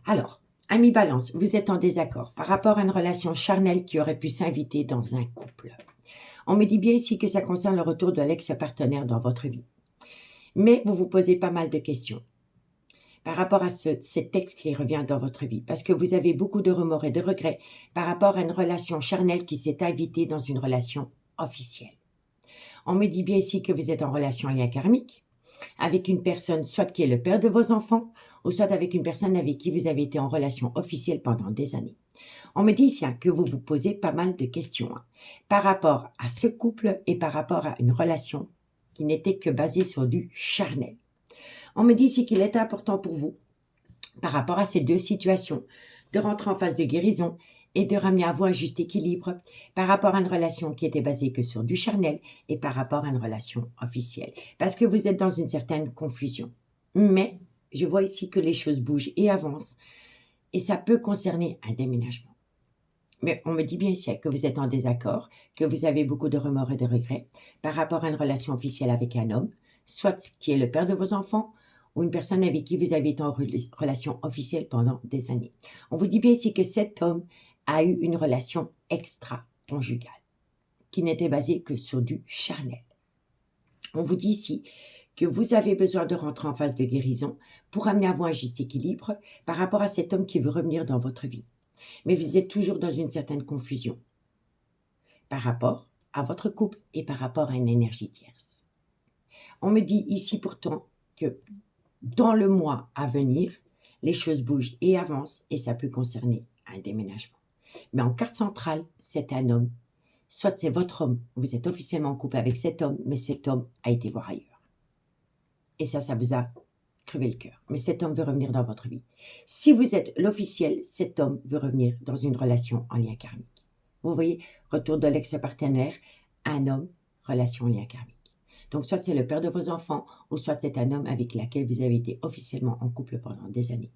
alors, amis Balance, vous êtes en désaccord par rapport à une relation charnelle qui aurait pu s'inviter dans un couple. On me dit bien ici que ça concerne le retour de l'ex-partenaire dans votre vie. Mais vous vous posez pas mal de questions par rapport à cet ex qui revient dans votre vie, parce que vous avez beaucoup de remords et de regrets par rapport à une relation charnelle qui s'est invitée dans une relation officielle. On me dit bien ici que vous êtes en relation lien karmique, avec une personne soit qui est le père de vos enfants, ou soit avec une personne avec qui vous avez été en relation officielle pendant des années. On me dit ici que vous vous posez pas mal de questions par rapport à ce couple et par rapport à une relation qui n'était que basée sur du charnel. On me dit ici qu'il est important pour vous, par rapport à ces deux situations, de rentrer en phase de guérison et de ramener à vous un juste équilibre par rapport à une relation qui était basée que sur du charnel et par rapport à une relation officielle. Parce que vous êtes dans une certaine confusion. Mais je vois ici que les choses bougent et avancent et ça peut concerner un déménagement. Mais on me dit bien ici que vous êtes en désaccord, que vous avez beaucoup de remords et de regrets par rapport à une relation officielle avec un homme, soit qui est le père de vos enfants, ou une personne avec qui vous avez été en relation officielle pendant des années. On vous dit bien ici que cet homme a eu une relation extra-conjugale, qui n'était basée que sur du charnel. On vous dit ici que vous avez besoin de rentrer en phase de guérison pour amener à vous un juste équilibre par rapport à cet homme qui veut revenir dans votre vie. Mais vous êtes toujours dans une certaine confusion par rapport à votre couple et par rapport à une énergie tierce. On me dit ici pourtant que dans le mois à venir, les choses bougent et avancent et ça peut concerner un déménagement. Mais en carte centrale, c'est un homme. Soit c'est votre homme, vous êtes officiellement en couple avec cet homme, mais cet homme a été voir ailleurs. Et ça vous a crevé le cœur. Mais cet homme veut revenir dans votre vie. Si vous êtes l'officiel, cet homme veut revenir dans une relation en lien karmique. Vous voyez, retour de l'ex-partenaire, un homme, relation en lien karmique. Donc, soit c'est le père de vos enfants, ou soit c'est un homme avec lequel vous avez été officiellement en couple pendant des années.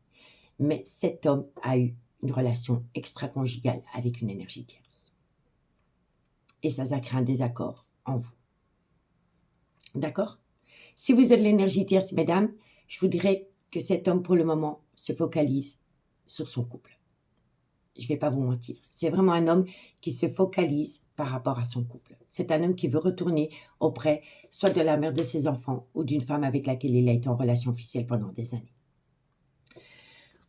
Mais cet homme a eu une relation extra-conjugale avec une énergie tierce. Et ça crée un désaccord en vous. D'accord? Si vous êtes l'énergie tierce, mesdames, je vous dirais que cet homme, pour le moment, se focalise sur son couple. Je ne vais pas vous mentir. C'est vraiment un homme qui se focalise par rapport à son couple. C'est un homme qui veut retourner auprès soit de la mère de ses enfants ou d'une femme avec laquelle il a été en relation officielle pendant des années.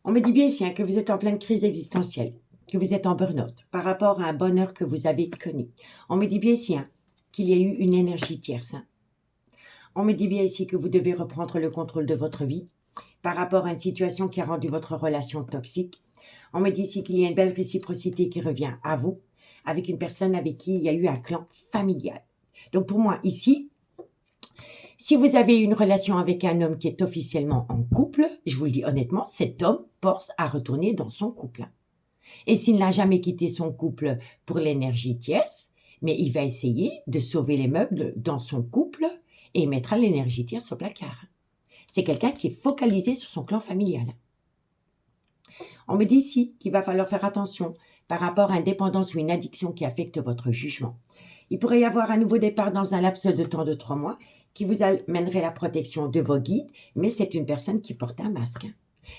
On me dit bien ici que vous êtes en pleine crise existentielle, que vous êtes en burn-out par rapport à un bonheur que vous avez connu. On me dit bien ici qu'il y a eu une énergie tierce. On me dit bien ici que vous devez reprendre le contrôle de votre vie par rapport à une situation qui a rendu votre relation toxique. On me dit ici qu'il y a une belle réciprocité qui revient à vous avec une personne avec qui il y a eu un clan familial. Donc pour moi ici, si vous avez une relation avec un homme qui est officiellement en couple, je vous le dis honnêtement, cet homme pense à retourner dans son couple. Et s'il n'a jamais quitté son couple pour l'énergie tierce, mais il va essayer de sauver les meubles dans son couple et il mettra l'énergie tierce au placard. C'est quelqu'un qui est focalisé sur son clan familial. On me dit ici qu'il va falloir faire attention par rapport à une dépendance ou une addiction qui affecte votre jugement. Il pourrait y avoir un nouveau départ dans un laps de temps de 3 mois qui vous amènerait la protection de vos guides, mais c'est une personne qui porte un masque.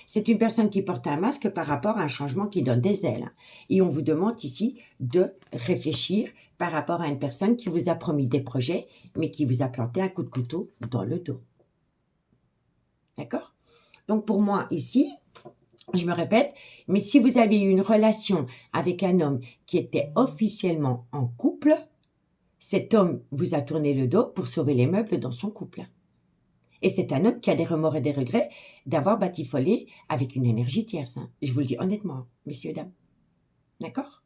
C'est une personne qui porte un masque par rapport à un changement qui donne des ailes. Et on vous demande ici de réfléchir par rapport à une personne qui vous a promis des projets, mais qui vous a planté un coup de couteau dans le dos. D'accord? Donc pour moi ici, je me répète, mais si vous avez eu une relation avec un homme qui était officiellement en couple, cet homme vous a tourné le dos pour sauver les meubles dans son couple. Et c'est un homme qui a des remords et des regrets d'avoir batifolé avec une énergie tierce. Je vous le dis honnêtement, messieurs, dames. D'accord?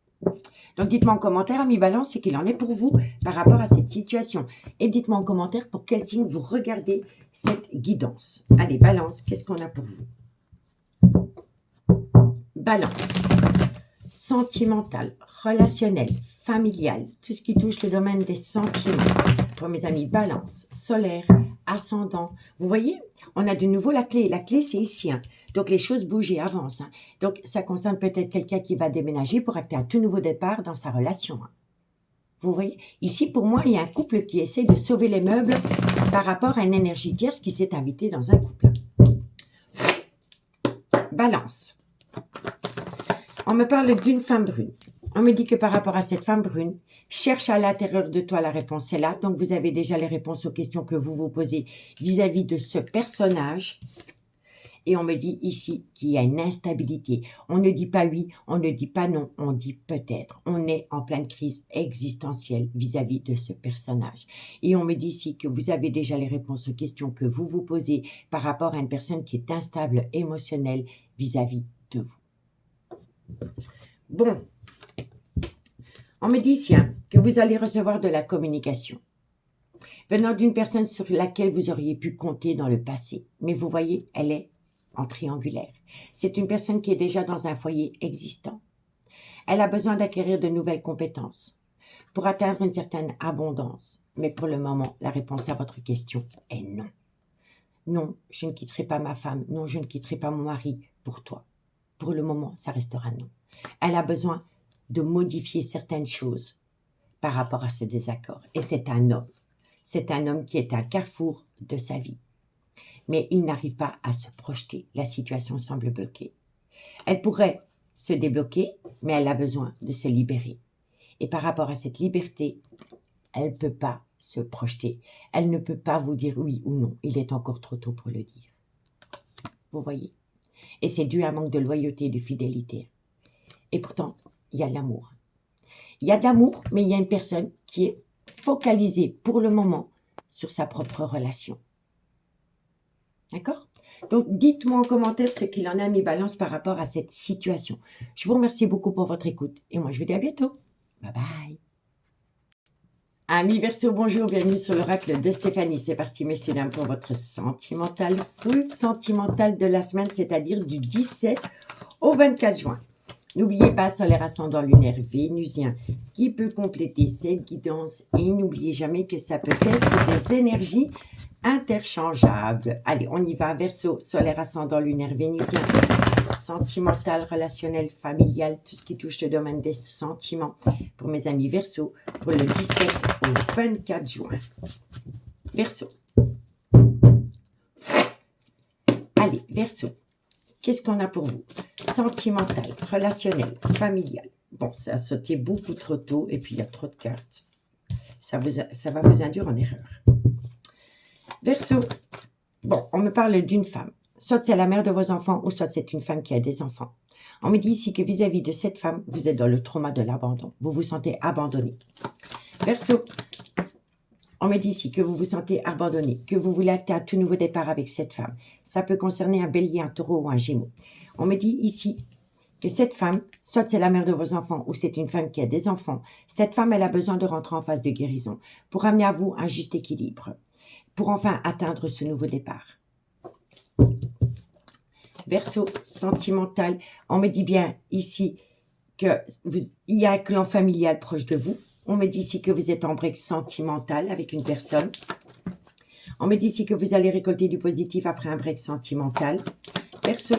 Donc dites-moi en commentaire, amis Balance, ce qu'il en est pour vous par rapport à cette situation. Et dites-moi en commentaire pour quel signe vous regardez cette guidance. Allez, Balance, qu'est-ce qu'on a pour vous? Balance. Sentimental, relationnel, familial, tout ce qui touche le domaine des sentiments. Pour mes amis Balance, solaire, ascendant. Vous voyez, on a de nouveau la clé. La clé, c'est ici. Donc, les choses bougent et avancent. Donc, ça concerne peut-être quelqu'un qui va déménager pour acter un tout nouveau départ dans sa relation. Vous voyez, ici, pour moi, il y a un couple qui essaie de sauver les meubles par rapport à une énergie tierce qui s'est invitée dans un couple. Balance. On me parle d'une femme brune. On me dit que par rapport à cette femme brune, cherche à l'intérieur de toi, la réponse est là. Donc, vous avez déjà les réponses aux questions que vous vous posez vis-à-vis de ce personnage. Et on me dit ici qu'il y a une instabilité. On ne dit pas oui, on ne dit pas non, on dit peut-être. On est en pleine crise existentielle vis-à-vis de ce personnage. Et on me dit ici que vous avez déjà les réponses aux questions que vous vous posez par rapport à une personne qui est instable émotionnelle vis-à-vis de vous. Bon. On me dit ici que vous allez recevoir de la communication venant d'une personne sur laquelle vous auriez pu compter dans le passé. Mais vous voyez, elle est en triangulaire. C'est une personne qui est déjà dans un foyer existant. Elle a besoin d'acquérir de nouvelles compétences pour atteindre une certaine abondance. Mais pour le moment, la réponse à votre question est non. Non, je ne quitterai pas ma femme. Non, je ne quitterai pas mon mari pour toi. pour le moment, ça restera non. Elle a besoin de modifier certaines choses par rapport à ce désaccord. Et c'est un homme. C'est un homme qui est un carrefour de sa vie. Mais il n'arrive pas à se projeter. La situation semble bloquée. Elle pourrait se débloquer, mais elle a besoin de se libérer. Et par rapport à cette liberté, elle ne peut pas se projeter. Elle ne peut pas vous dire oui ou non. Il est encore trop tôt pour le dire. Vous voyez? Et c'est dû à un manque de loyauté et de fidélité. Et pourtant, il y a de l'amour. Il y a de l'amour, mais il y a une personne qui est focalisée pour le moment sur sa propre relation. D'accord? Donc, dites-moi en commentaire ce qu'il en a mis balance par rapport à cette situation. Je vous remercie beaucoup pour votre écoute. Et moi, je vous dis à bientôt. Bye bye. Amis Verseau, bonjour, bienvenue sur l'oracle de Stéphanie. C'est parti, messieurs, dames, pour votre sentimental, full sentimental de la semaine, c'est-à-dire du 17 au 24 juin. N'oubliez pas, solaire ascendant lunaire vénusien qui peut compléter cette guidance. Et n'oubliez jamais que ça peut être des énergies interchangeables. Allez, on y va. Verseau, solaire ascendant lunaire vénusien, sentimental, relationnel, familial, tout ce qui touche le domaine des sentiments. Pour mes amis Verseau, pour le 17 au 24 juin. Verseau. Allez, Verseau. Qu'est-ce qu'on a pour vous? Sentimental, relationnel, familial. Bon, ça a sauté beaucoup trop tôt et puis il y a trop de cartes. Ça va vous induire en erreur. Verseau. Bon, on me parle d'une femme. Soit c'est la mère de vos enfants ou soit c'est une femme qui a des enfants. On me dit ici que vis-à-vis de cette femme, vous êtes dans le trauma de l'abandon. Vous vous sentez abandonné. Verseau. On me dit ici que vous vous sentez abandonné, que vous voulez acter un tout nouveau départ avec cette femme. Ça peut concerner un bélier, un taureau ou un gémeau. On me dit ici que cette femme, soit c'est la mère de vos enfants ou c'est une femme qui a des enfants, cette femme, elle a besoin de rentrer en phase de guérison pour amener à vous un juste équilibre, pour enfin atteindre ce nouveau départ. Verseau, sentimental, on me dit bien ici qu'il y a un clan familial proche de vous. On me dit ici que vous êtes en break sentimental avec une personne. On me dit ici que vous allez récolter du positif après un break sentimental. Verseau,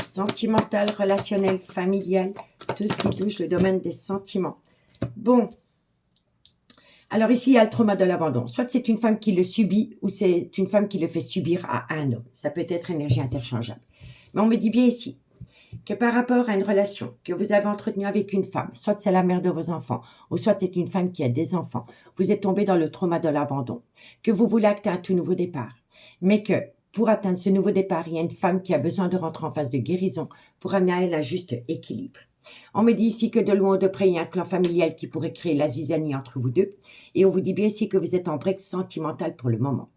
sentimental, relationnel, familial, tout ce qui touche le domaine des sentiments. Bon, alors ici, il y a le trauma de l'abandon. Soit c'est une femme qui le subit ou c'est une femme qui le fait subir à un homme. Ça peut être énergie interchangeable. Mais on me dit bien ici que par rapport à une relation que vous avez entretenue avec une femme, soit c'est la mère de vos enfants, ou soit c'est une femme qui a des enfants, vous êtes tombé dans le trauma de l'abandon, que vous voulez acter un tout nouveau départ, mais que pour atteindre ce nouveau départ, il y a une femme qui a besoin de rentrer en phase de guérison pour amener à elle un juste équilibre. On me dit ici que de loin ou de près, il y a un clan familial qui pourrait créer la zizanie entre vous deux, et on vous dit bien ici que vous êtes en break sentimental pour le moment,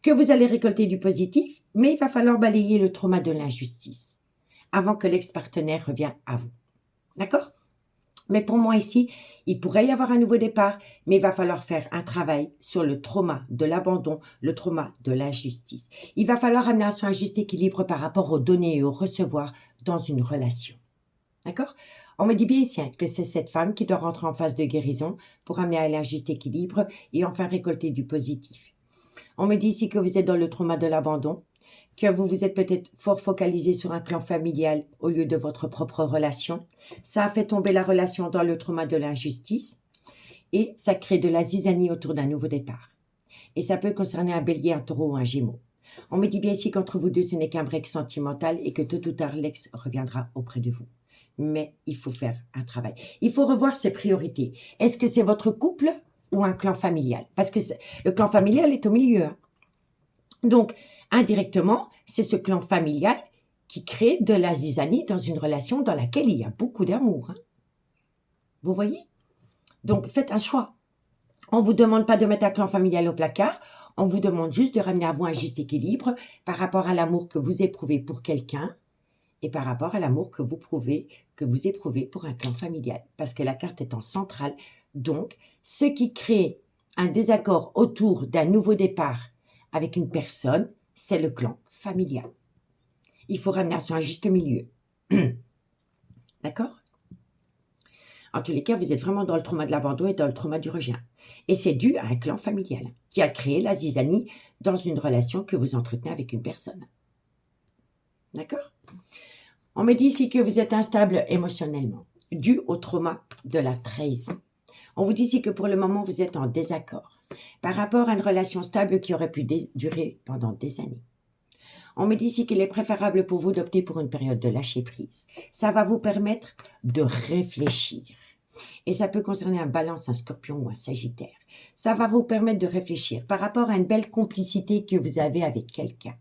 que vous allez récolter du positif, mais il va falloir balayer le trauma de l'injustice avant que l'ex-partenaire revienne à vous. D'accord? Mais pour moi ici, il pourrait y avoir un nouveau départ, mais il va falloir faire un travail sur le trauma de l'abandon, le trauma de l'injustice. Il va falloir amener à un juste équilibre par rapport au donner et au recevoir dans une relation. D'accord? On me dit bien ici que c'est cette femme qui doit rentrer en phase de guérison pour amener à elle un juste équilibre et enfin récolter du positif. On me dit ici que vous êtes dans le trauma de l'abandon, que vous vous êtes peut-être fort focalisé sur un clan familial au lieu de votre propre relation. Ça a fait tomber la relation dans le trauma de l'injustice et ça crée de la zizanie autour d'un nouveau départ. Et ça peut concerner un bélier, un taureau ou un gémeau. On me dit bien ici qu'entre vous deux, ce n'est qu'un break sentimental et que tôt ou tard, l'ex reviendra auprès de vous. Mais il faut faire un travail. Il faut revoir ses priorités. Est-ce que c'est votre couple ou un clan familial? Parce que le clan familial est au milieu. Hein. Donc, indirectement, c'est ce clan familial qui crée de la zizanie dans une relation dans laquelle il y a beaucoup d'amour. Hein. Vous voyez? Donc, faites un choix. On ne vous demande pas de mettre un clan familial au placard. On vous demande juste de ramener à vous un juste équilibre par rapport à l'amour que vous éprouvez pour quelqu'un et par rapport à l'amour que vous éprouvez pour un clan familial. Parce que la carte est en centrale. Donc, ce qui crée un désaccord autour d'un nouveau départ avec une personne, c'est le clan familial. Il faut ramener à un juste milieu. D'accord? En tous les cas, vous êtes vraiment dans le trauma de l'abandon et dans le trauma du rejet. Et c'est dû à un clan familial qui a créé la zizanie dans une relation que vous entretenez avec une personne. D'accord? On me dit ici que vous êtes instable émotionnellement, dû au trauma de la trahison. On vous dit ici que pour le moment, vous êtes en désaccord par rapport à une relation stable qui aurait pu durer pendant des années. On me dit ici qu'il est préférable pour vous d'opter pour une période de lâcher prise. Ça va vous permettre de réfléchir. Et ça peut concerner un Balance, un Scorpion ou un Sagittaire. Ça va vous permettre de réfléchir par rapport à une belle complicité que vous avez avec quelqu'un,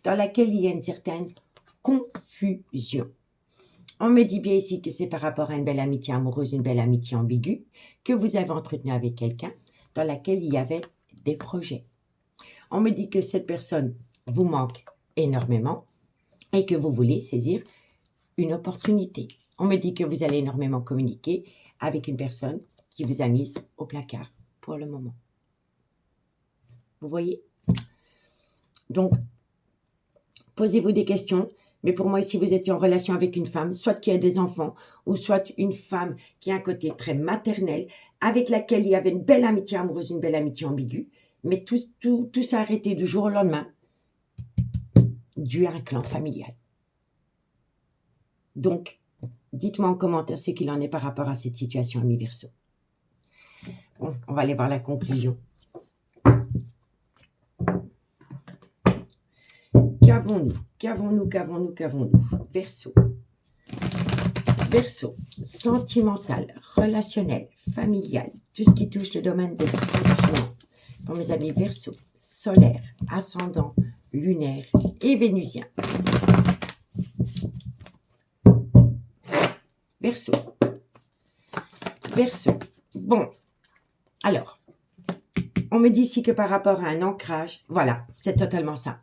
dans laquelle il y a une certaine confusion. On me dit bien ici que c'est par rapport à une belle amitié amoureuse, une belle amitié ambiguë, que vous avez entretenue avec quelqu'un, dans laquelle il y avait des projets. On me dit que cette personne vous manque énormément et que vous voulez saisir une opportunité. On me dit que vous allez énormément communiquer avec une personne qui vous a mise au placard pour le moment. Vous voyez? Donc, posez-vous des questions. Mais pour moi, ici, vous étiez en relation avec une femme, soit qui a des enfants, ou soit une femme qui a un côté très maternel, avec laquelle il y avait une belle amitié amoureuse, une belle amitié ambiguë. Mais tout s'est arrêté du jour au lendemain, dû à un clan familial. Donc, dites-moi en commentaire ce qu'il en est par rapport à cette situation, amis Verseau. Bon, on va aller voir la conclusion. Qu'avons-nous Verseau. Verseau, sentimental, relationnel, familial, tout ce qui touche le domaine des sentiments. Pour mes amis Verseau, solaire, ascendant, lunaire et vénusien. Verseau. Bon, alors, on me dit ici que par rapport à un ancrage, voilà, c'est totalement ça.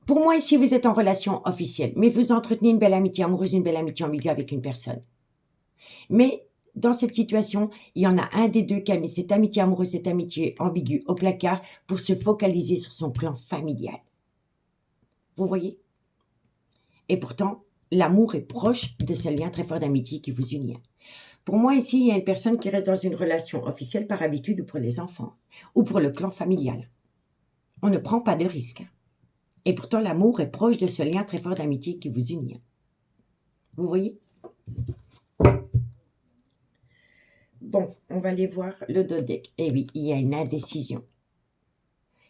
Pour moi, ici, vous êtes en relation officielle, mais vous entretenez une belle amitié amoureuse, une belle amitié ambiguë avec une personne. Mais dans cette situation, il y en a un des deux qui a mis cette amitié amoureuse, cette amitié ambiguë au placard pour se focaliser sur son clan familial. Vous voyez? Et pourtant, l'amour est proche de ce lien très fort d'amitié qui vous unit. Pour moi, ici, il y a une personne qui reste dans une relation officielle par habitude ou pour les enfants, ou pour le clan familial. On ne prend pas de risque. Et pourtant, l'amour est proche de ce lien très fort d'amitié qui vous unit. Vous voyez? Bon, on va aller voir le dodeck. Eh oui, il y a une indécision.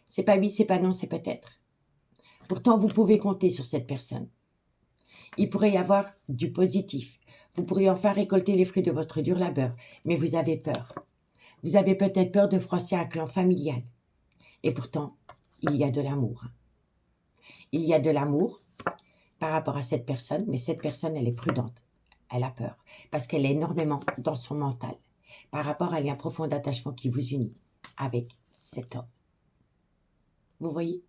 C'est pas oui, c'est pas non, c'est peut-être. Pourtant, vous pouvez compter sur cette personne. Il pourrait y avoir du positif. Vous pourriez enfin récolter les fruits de votre dur labeur, mais vous avez peur. Vous avez peut-être peur de froisser un clan familial. Et pourtant, il y a de l'amour. Il y a de l'amour par rapport à cette personne, mais cette personne, elle est prudente. Elle a peur parce qu'elle est énormément dans son mental par rapport à un lien profond d'attachement qui vous unit avec cet homme. Vous voyez?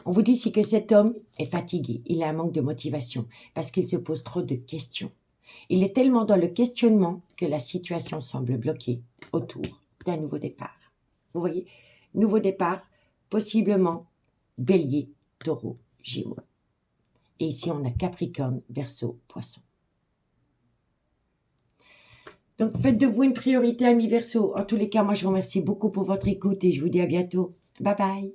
On vous dit ici que cet homme est fatigué, il a un manque de motivation parce qu'il se pose trop de questions. Il est tellement dans le questionnement que la situation semble bloquée autour d'un nouveau départ. Vous voyez? Nouveau départ, possiblement Bélier, Taureau, Gémeaux. Et ici, on a Capricorne, Verseau, Poisson. Donc, faites de vous une priorité, amis Verseau. En tous les cas, moi, je vous remercie beaucoup pour votre écoute et je vous dis à bientôt. Bye bye.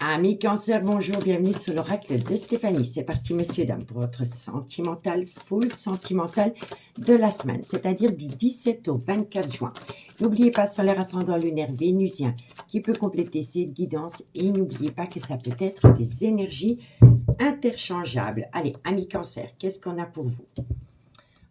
Amis Cancer, bonjour, bienvenue sur l'oracle de Stéphanie. C'est parti, messieurs, dames, pour votre sentimental, full sentimental de la semaine, c'est-à-dire du 17 au 24 juin. N'oubliez pas solaire ascendant lunaire vénusien qui peut compléter cette guidance et n'oubliez pas que ça peut être des énergies interchangeables. Allez, amis Cancer, qu'est-ce qu'on a pour vous?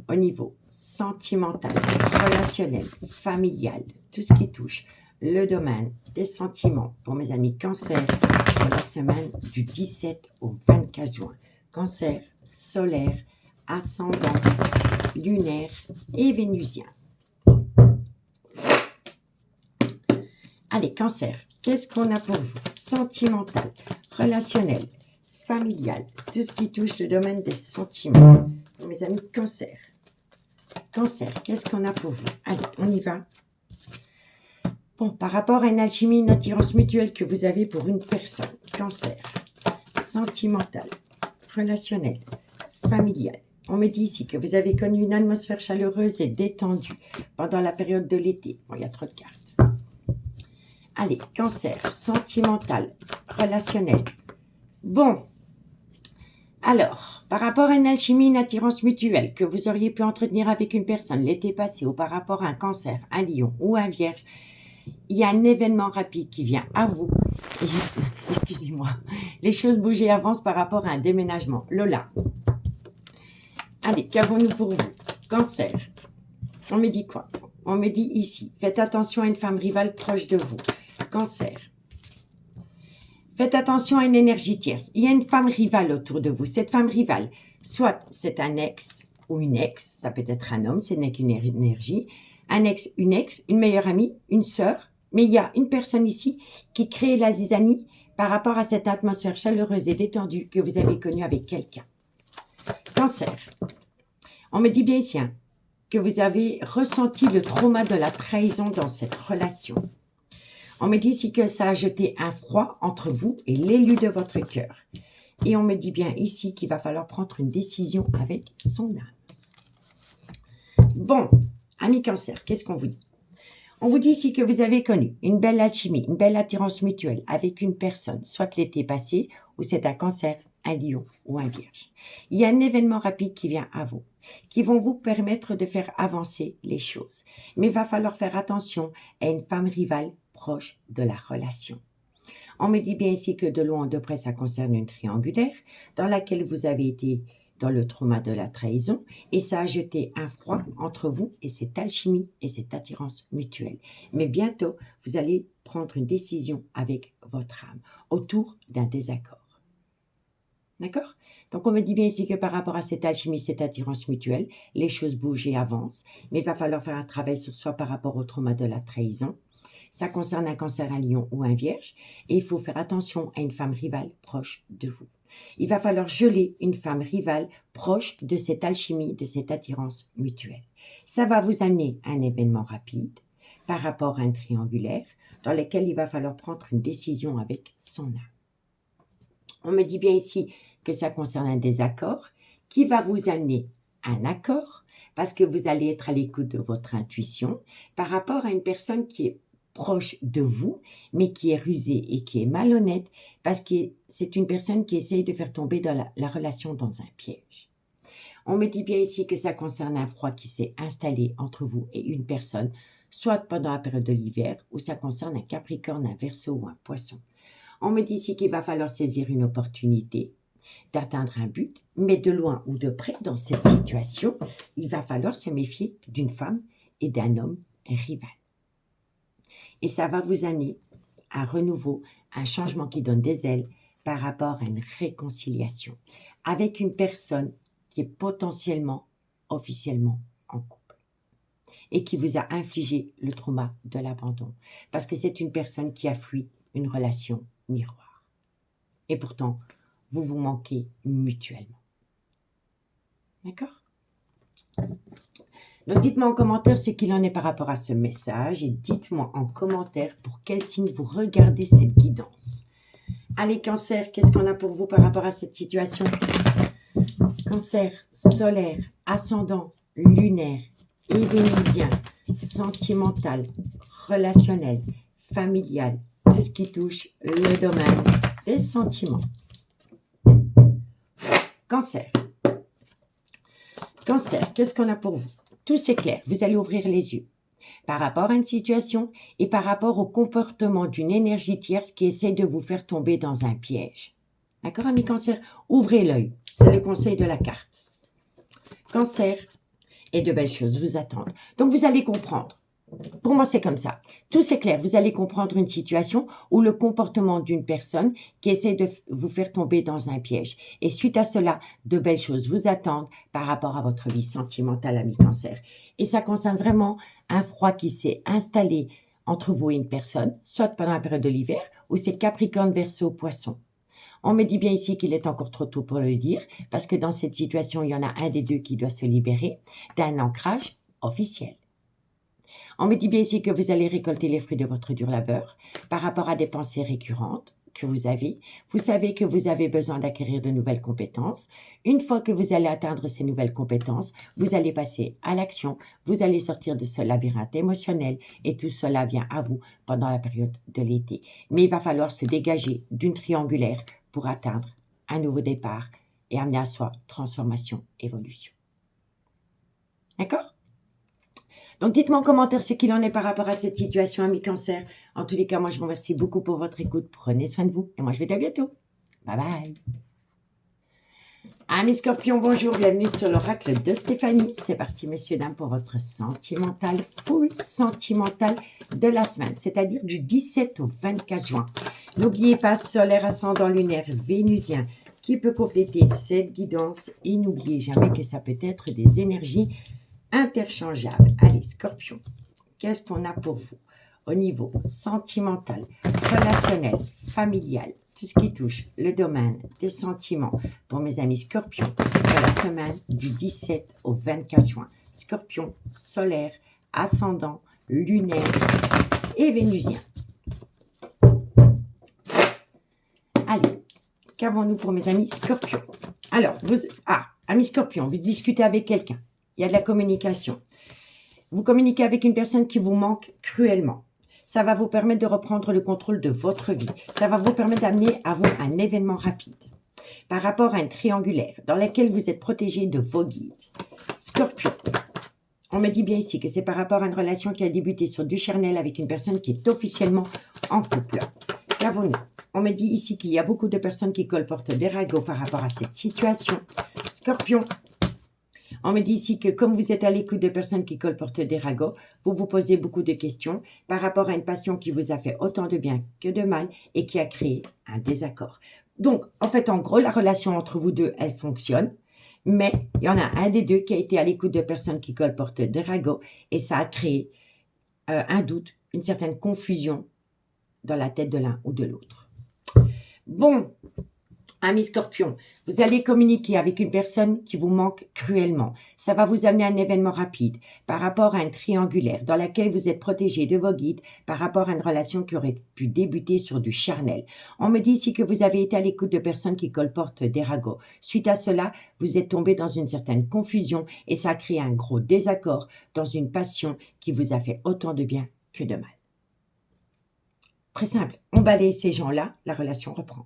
Au niveau sentimental, relationnel, familial, tout ce qui touche le domaine des sentiments pour mes amis Cancer pour la semaine du 17 au 24 juin. Cancer, solaire, ascendant, lunaire et vénusien. Allez, Cancer, qu'est-ce qu'on a pour vous? Sentimental, relationnel, familial, tout ce qui touche le domaine des sentiments. Pour mes amis Cancer. Cancer, qu'est-ce qu'on a pour vous? Allez, on y va. Bon, par rapport à une alchimie, une attirance mutuelle que vous avez pour une personne, Cancer, sentimental, relationnel, familial. On me dit ici que vous avez connu une atmosphère chaleureuse et détendue pendant la période de l'été. Bon, il y a trop de cartes. Allez, Cancer, sentimental, relationnel. Bon, Alors, par rapport à une alchimie, une attirance mutuelle que vous auriez pu entretenir avec une personne l'été passé ou par rapport à un cancer, un lion ou un vierge, il y a un événement rapide qui vient à vous. Excusez-moi. Les choses bougent et avancent par rapport à un déménagement. Lola. Allez, qu'avons-nous pour vous? Cancer. On me dit quoi? On me dit ici, faites attention à une femme rivale proche de vous. Cancer. Faites attention à une énergie tierce. Il y a une femme rivale autour de vous. Cette femme rivale, soit c'est un ex ou une ex, ça peut être un homme, ce n'est qu'une énergie, un ex, une meilleure amie, une sœur, mais il y a une personne ici qui crée la zizanie par rapport à cette atmosphère chaleureuse et détendue que vous avez connue avec quelqu'un. Cancer. On me dit bien ici que vous avez ressenti le trauma de la trahison dans cette relation. On me dit ici que ça a jeté un froid entre vous et l'élu de votre cœur. Et on me dit bien ici qu'il va falloir prendre une décision avec son âme. Bon, amis cancer, qu'est-ce qu'on vous dit? On vous dit ici que vous avez connu une belle alchimie, une belle attirance mutuelle avec une personne, soit l'été passé, ou c'est un cancer, un lion ou un vierge. Il y a un événement rapide qui vient à vous, qui vont vous permettre de faire avancer les choses. Mais il va falloir faire attention à une femme rivale proche de la relation. On me dit bien ici que de loin de près, ça concerne une triangulaire dans laquelle vous avez été dans le trauma de la trahison et ça a jeté un froid entre vous et cette alchimie et cette attirance mutuelle. Mais bientôt, vous allez prendre une décision avec votre âme autour d'un désaccord. D'accord? Donc, on me dit bien ici que par rapport à cette alchimie, cette attirance mutuelle, les choses bougent et avancent, mais il va falloir faire un travail sur soi par rapport au trauma de la trahison. Ça concerne un cancer, un lion ou un vierge et il faut faire attention à une femme rivale proche de vous. Il va falloir geler une femme rivale proche de cette alchimie, de cette attirance mutuelle. Ça va vous amener à un événement rapide par rapport à un triangulaire dans lequel il va falloir prendre une décision avec son âme. On me dit bien ici que ça concerne un désaccord qui va vous amener à un accord parce que vous allez être à l'écoute de votre intuition par rapport à une personne qui est proche de vous, mais qui est rusée et qui est malhonnête parce que c'est une personne qui essaye de faire tomber dans la relation dans un piège. On me dit bien ici que ça concerne un froid qui s'est installé entre vous et une personne, soit pendant la période de l'hiver, ou ça concerne un Capricorne, un Verseau ou un Poisson. On me dit ici qu'il va falloir saisir une opportunité d'atteindre un but, mais de loin ou de près dans cette situation, il va falloir se méfier d'une femme et d'un homme rival. Et ça va vous amener à un renouveau, un changement qui donne des ailes par rapport à une réconciliation avec une personne qui est potentiellement, officiellement en couple et qui vous a infligé le trauma de l'abandon parce que c'est une personne qui a fui une relation miroir. Et pourtant, vous vous manquez mutuellement. D'accord? Donc, dites-moi en commentaire ce qu'il en est par rapport à ce message et dites-moi en commentaire pour quel signe vous regardez cette guidance. Allez, Cancer, qu'est-ce qu'on a pour vous par rapport à cette situation? Cancer, solaire, ascendant, lunaire et vénusien, sentimental, relationnel, familial, tout ce qui touche le domaine des sentiments. Cancer. Cancer, qu'est-ce qu'on a pour vous? Tout c'est clair, vous allez ouvrir les yeux par rapport à une situation et par rapport au comportement d'une énergie tierce qui essaie de vous faire tomber dans un piège. D'accord, amis Cancer? Ouvrez l'œil, c'est le conseil de la carte. Cancer, et de belles choses vous attendent. Donc, vous allez comprendre. Pour moi, c'est comme ça. Tout c'est clair, vous allez comprendre une situation ou le comportement d'une personne qui essaie de vous faire tomber dans un piège. Et suite à cela, de belles choses vous attendent par rapport à votre vie sentimentale, ami Cancer. Et ça concerne vraiment un froid qui s'est installé entre vous et une personne, soit pendant la période de l'hiver, ou c'est Capricorne, Verseau, Poisson. On me dit bien ici qu'il est encore trop tôt pour le dire, parce que dans cette situation, il y en a un des deux qui doit se libérer d'un ancrage officiel. On me dit bien ici que vous allez récolter les fruits de votre dur labeur par rapport à des pensées récurrentes que vous avez. Vous savez que vous avez besoin d'acquérir de nouvelles compétences. Une fois que vous allez atteindre ces nouvelles compétences, vous allez passer à l'action, vous allez sortir de ce labyrinthe émotionnel et tout cela vient à vous pendant la période de l'été. Mais il va falloir se dégager d'une triangulaire pour atteindre un nouveau départ et amené à soi transformation, évolution. D'accord? Donc, dites-moi en commentaire ce qu'il en est par rapport à cette situation, amis Cancer. En tous les cas, moi, je vous remercie beaucoup pour votre écoute. Prenez soin de vous et moi, je vous dis à bientôt. Bye bye. Amis Scorpions, bonjour, bienvenue sur l'oracle de Stéphanie. C'est parti, messieurs, dames, pour votre sentimental, full sentimental de la semaine, c'est-à-dire du 17 au 24 juin. N'oubliez pas, solaire, ascendant, lunaire, vénusien, qui peut compléter cette guidance. Et n'oubliez jamais que ça peut être des énergies interchangeables. Allez, Scorpion, qu'est-ce qu'on a pour vous au niveau sentimental, relationnel, familial, tout ce qui touche le domaine des sentiments pour mes amis Scorpions pour la semaine du 17 au 24 juin. Scorpion, solaire, ascendant, lunaire et vénusien. Allez, qu'avons-nous pour mes amis Scorpions? Alors, amis Scorpions, vous discutez avec quelqu'un. Il y a de la communication. Vous communiquez avec une personne qui vous manque cruellement. Ça va vous permettre de reprendre le contrôle de votre vie. Ça va vous permettre d'amener à vous un événement rapide. Par rapport à une triangulaire dans laquelle vous êtes protégé de vos guides. Scorpion, on me dit bien ici que c'est par rapport à une relation qui a débuté sur du charnel avec une personne qui est officiellement en couple. Qu'avons-nous? On me dit ici qu'il y a beaucoup de personnes qui colportent des ragots par rapport à cette situation. Scorpion, on me dit ici que comme vous êtes à l'écoute de personnes qui colportent des ragots, vous vous posez beaucoup de questions par rapport à une passion qui vous a fait autant de bien que de mal et qui a créé un désaccord. Donc, en fait, en gros, la relation entre vous deux, elle fonctionne, mais il y en a un des deux qui a été à l'écoute de personnes qui colportent des ragots et ça a créé un doute, une certaine confusion dans la tête de l'un ou de l'autre. Bon, amis Scorpions, vous allez communiquer avec une personne qui vous manque cruellement. Ça va vous amener à un événement rapide par rapport à une triangulaire dans laquelle vous êtes protégé de vos guides par rapport à une relation qui aurait pu débuter sur du charnel. On me dit ici que vous avez été à l'écoute de personnes qui colportent des ragots. Suite à cela, vous êtes tombé dans une certaine confusion et ça a créé un gros désaccord dans une passion qui vous a fait autant de bien que de mal. Très simple, on balaye ces gens-là, la relation reprend.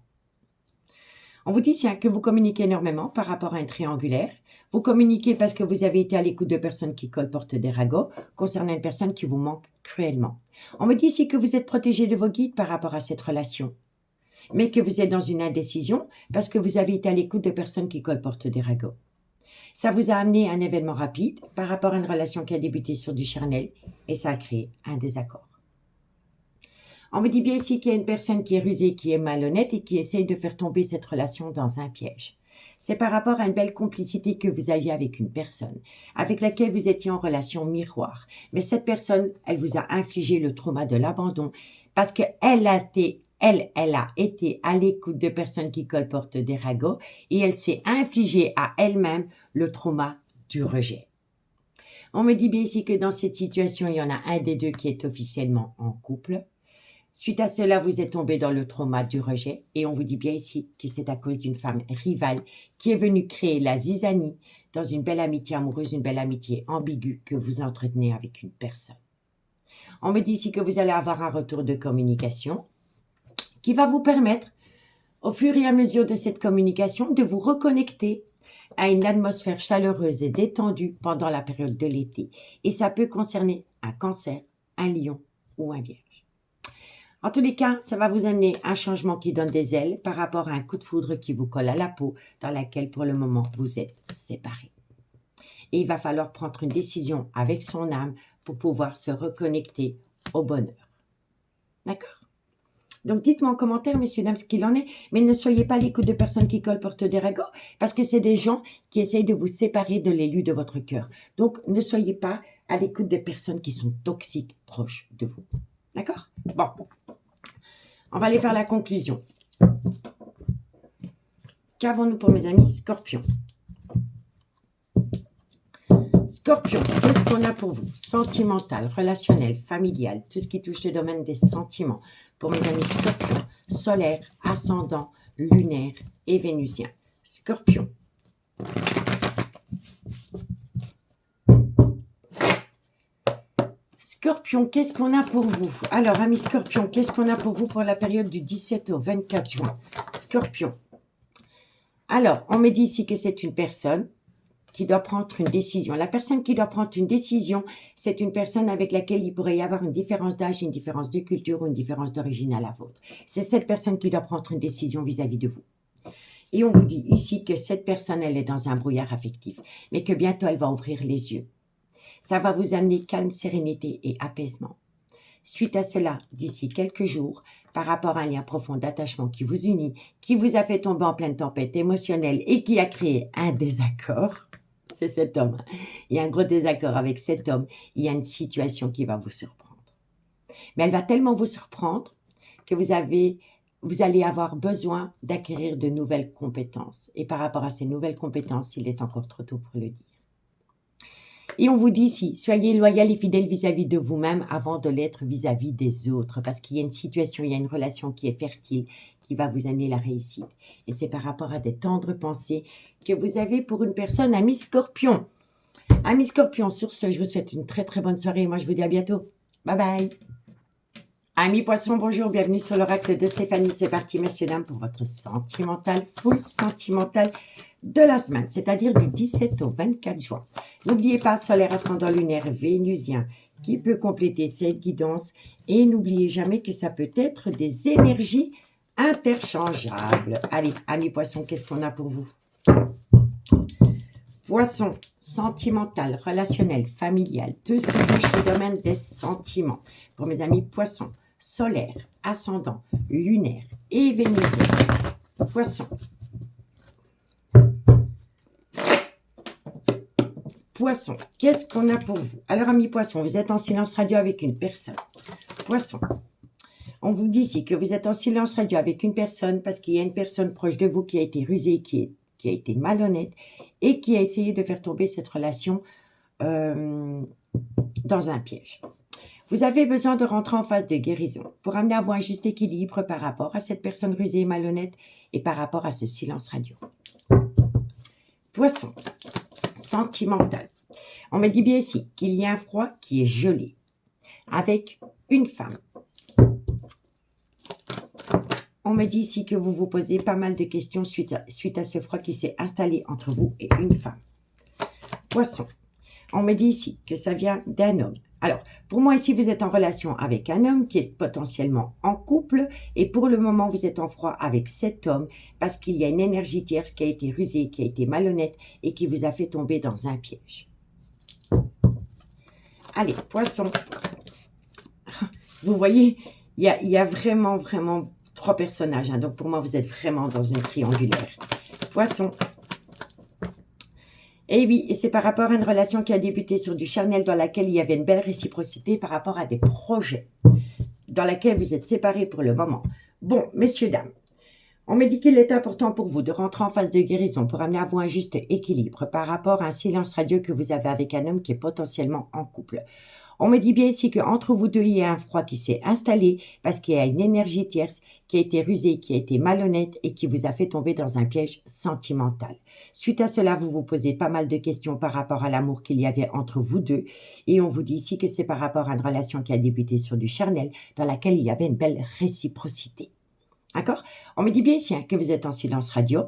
On vous dit que vous communiquez énormément par rapport à un triangulaire. Vous communiquez parce que vous avez été à l'écoute de personnes qui colportent des ragots concernant une personne qui vous manque cruellement. On me dit ici que vous êtes protégé de vos guides par rapport à cette relation, mais que vous êtes dans une indécision parce que vous avez été à l'écoute de personnes qui colportent des ragots. Ça vous a amené à un événement rapide par rapport à une relation qui a débuté sur du charnel et ça a créé un désaccord. On me dit bien ici qu'il y a une personne qui est rusée, qui est malhonnête et qui essaye de faire tomber cette relation dans un piège. C'est par rapport à une belle complicité que vous aviez avec une personne, avec laquelle vous étiez en relation miroir. Mais cette personne, elle vous a infligé le trauma de l'abandon parce qu'elle a été à l'écoute de personnes qui colportent des ragots et elle s'est infligée à elle-même le trauma du rejet. On me dit bien ici que dans cette situation, il y en a un des deux qui est officiellement en couple. Suite à cela, vous êtes tombé dans le trauma du rejet et on vous dit bien ici que c'est à cause d'une femme rivale qui est venue créer la zizanie dans une belle amitié amoureuse, une belle amitié ambiguë que vous entretenez avec une personne. On me dit ici que vous allez avoir un retour de communication qui va vous permettre, au fur et à mesure de cette communication, de vous reconnecter à une atmosphère chaleureuse et détendue pendant la période de l'été. Et ça peut concerner un Cancer, un Lion ou un Vierge. En tous les cas, ça va vous amener un changement qui donne des ailes par rapport à un coup de foudre qui vous colle à la peau, dans laquelle pour le moment vous êtes séparés. Et il va falloir prendre une décision avec son âme pour pouvoir se reconnecter au bonheur. D'accord? Donc dites-moi en commentaire, messieurs, dames, ce qu'il en est, mais ne soyez pas à l'écoute de personnes qui colportent des ragots, parce que c'est des gens qui essayent de vous séparer de l'élu de votre cœur. Donc ne soyez pas à l'écoute de personnes qui sont toxiques proches de vous. D'accord? Bon, on va aller faire la conclusion. Qu'avons-nous pour mes amis Scorpions? Scorpion, qu'est-ce qu'on a pour vous? Sentimental, relationnel, familial, tout ce qui touche le domaine des sentiments. Pour mes amis Scorpions, solaire, ascendant, lunaire et vénusien. Scorpion. Scorpion, qu'est-ce qu'on a pour vous? Alors, amis Scorpion, qu'est-ce qu'on a pour vous pour la période du 17 au 24 juin? Scorpion. Alors, on me dit ici que c'est une personne qui doit prendre une décision. La personne qui doit prendre une décision, c'est une personne avec laquelle il pourrait y avoir une différence d'âge, une différence de culture ou une différence d'origine à la vôtre. C'est cette personne qui doit prendre une décision vis-à-vis de vous. Et on vous dit ici que cette personne, elle est dans un brouillard affectif, mais que bientôt, elle va ouvrir les yeux. Ça va vous amener calme, sérénité et apaisement. Suite à cela, d'ici quelques jours, par rapport à un lien profond d'attachement qui vous unit, qui vous a fait tomber en pleine tempête émotionnelle et qui a créé un désaccord, c'est cet homme. Il y a un gros désaccord avec cet homme. Il y a une situation qui va vous surprendre. Mais elle va tellement vous surprendre que vous allez avoir besoin d'acquérir de nouvelles compétences. Et par rapport à ces nouvelles compétences, il est encore trop tôt pour le dire. Et on vous dit ici, soyez loyal et fidèle vis-à-vis de vous-même avant de l'être vis-à-vis des autres. Parce qu'il y a une situation, il y a une relation qui est fertile, qui va vous amener la réussite. Et c'est par rapport à des tendres pensées que vous avez pour une personne, ami Scorpion. Ami Scorpion, sur ce, je vous souhaite une très très bonne soirée. Moi, je vous dis à bientôt. Bye bye. Amis Poissons, bonjour, bienvenue sur l'oracle de Stéphanie. C'est parti, messieurs, dames, pour votre sentimental, full sentimental de la semaine, c'est-à-dire du 17 au 24 juin. N'oubliez pas, solaire ascendant lunaire vénusien qui peut compléter cette guidance. Et n'oubliez jamais que ça peut être des énergies interchangeables. Allez, amis Poissons, qu'est-ce qu'on a pour vous? Poisson, sentimental, relationnel, familial, tout ce qui touche le domaine des sentiments. Pour mes amis Poissons, solaire, ascendant, lunaire et vénusien. Poisson. Poisson, qu'est-ce qu'on a pour vous? Alors, amis Poissons, vous êtes en silence radio avec une personne. Poisson, on vous dit ici que vous êtes en silence radio avec une personne parce qu'il y a une personne proche de vous qui a été rusée, qui a été malhonnête et qui a essayé de faire tomber cette relation dans un piège. Vous avez besoin de rentrer en phase de guérison pour amener à vous un juste équilibre par rapport à cette personne rusée et malhonnête et par rapport à ce silence radio. Poisson, sentimental. On me dit bien ici qu'il y a un froid qui est gelé avec une femme. On me dit ici que vous vous posez pas mal de questions suite à ce froid qui s'est installé entre vous et une femme. Poisson, on me dit ici que ça vient d'un homme. Alors, pour moi ici, vous êtes en relation avec un homme qui est potentiellement en couple et pour le moment, vous êtes en froid avec cet homme parce qu'il y a une énergie tierce qui a été rusée, qui a été malhonnête et qui vous a fait tomber dans un piège. Allez, Poisson. Vous voyez, il y a vraiment 3 personnages. Hein. Donc, pour moi, vous êtes vraiment dans une triangulaire. Poisson. Et oui, et c'est par rapport à une relation qui a débuté sur du charnel dans laquelle il y avait une belle réciprocité par rapport à des projets dans laquelle vous êtes séparés pour le moment. Bon, messieurs, dames, on me dit qu'il est important pour vous de rentrer en phase de guérison pour amener à vous un juste équilibre par rapport à un silence radieux que vous avez avec un homme qui est potentiellement en couple. On me dit bien ici qu'entre vous deux, il y a un froid qui s'est installé parce qu'il y a une énergie tierce qui a été rusée, qui a été malhonnête et qui vous a fait tomber dans un piège sentimental. Suite à cela, vous vous posez pas mal de questions par rapport à l'amour qu'il y avait entre vous deux. Et on vous dit ici que c'est par rapport à une relation qui a débuté sur du charnel dans laquelle il y avait une belle réciprocité. D'accord? On me dit bien ici que vous êtes en silence radio,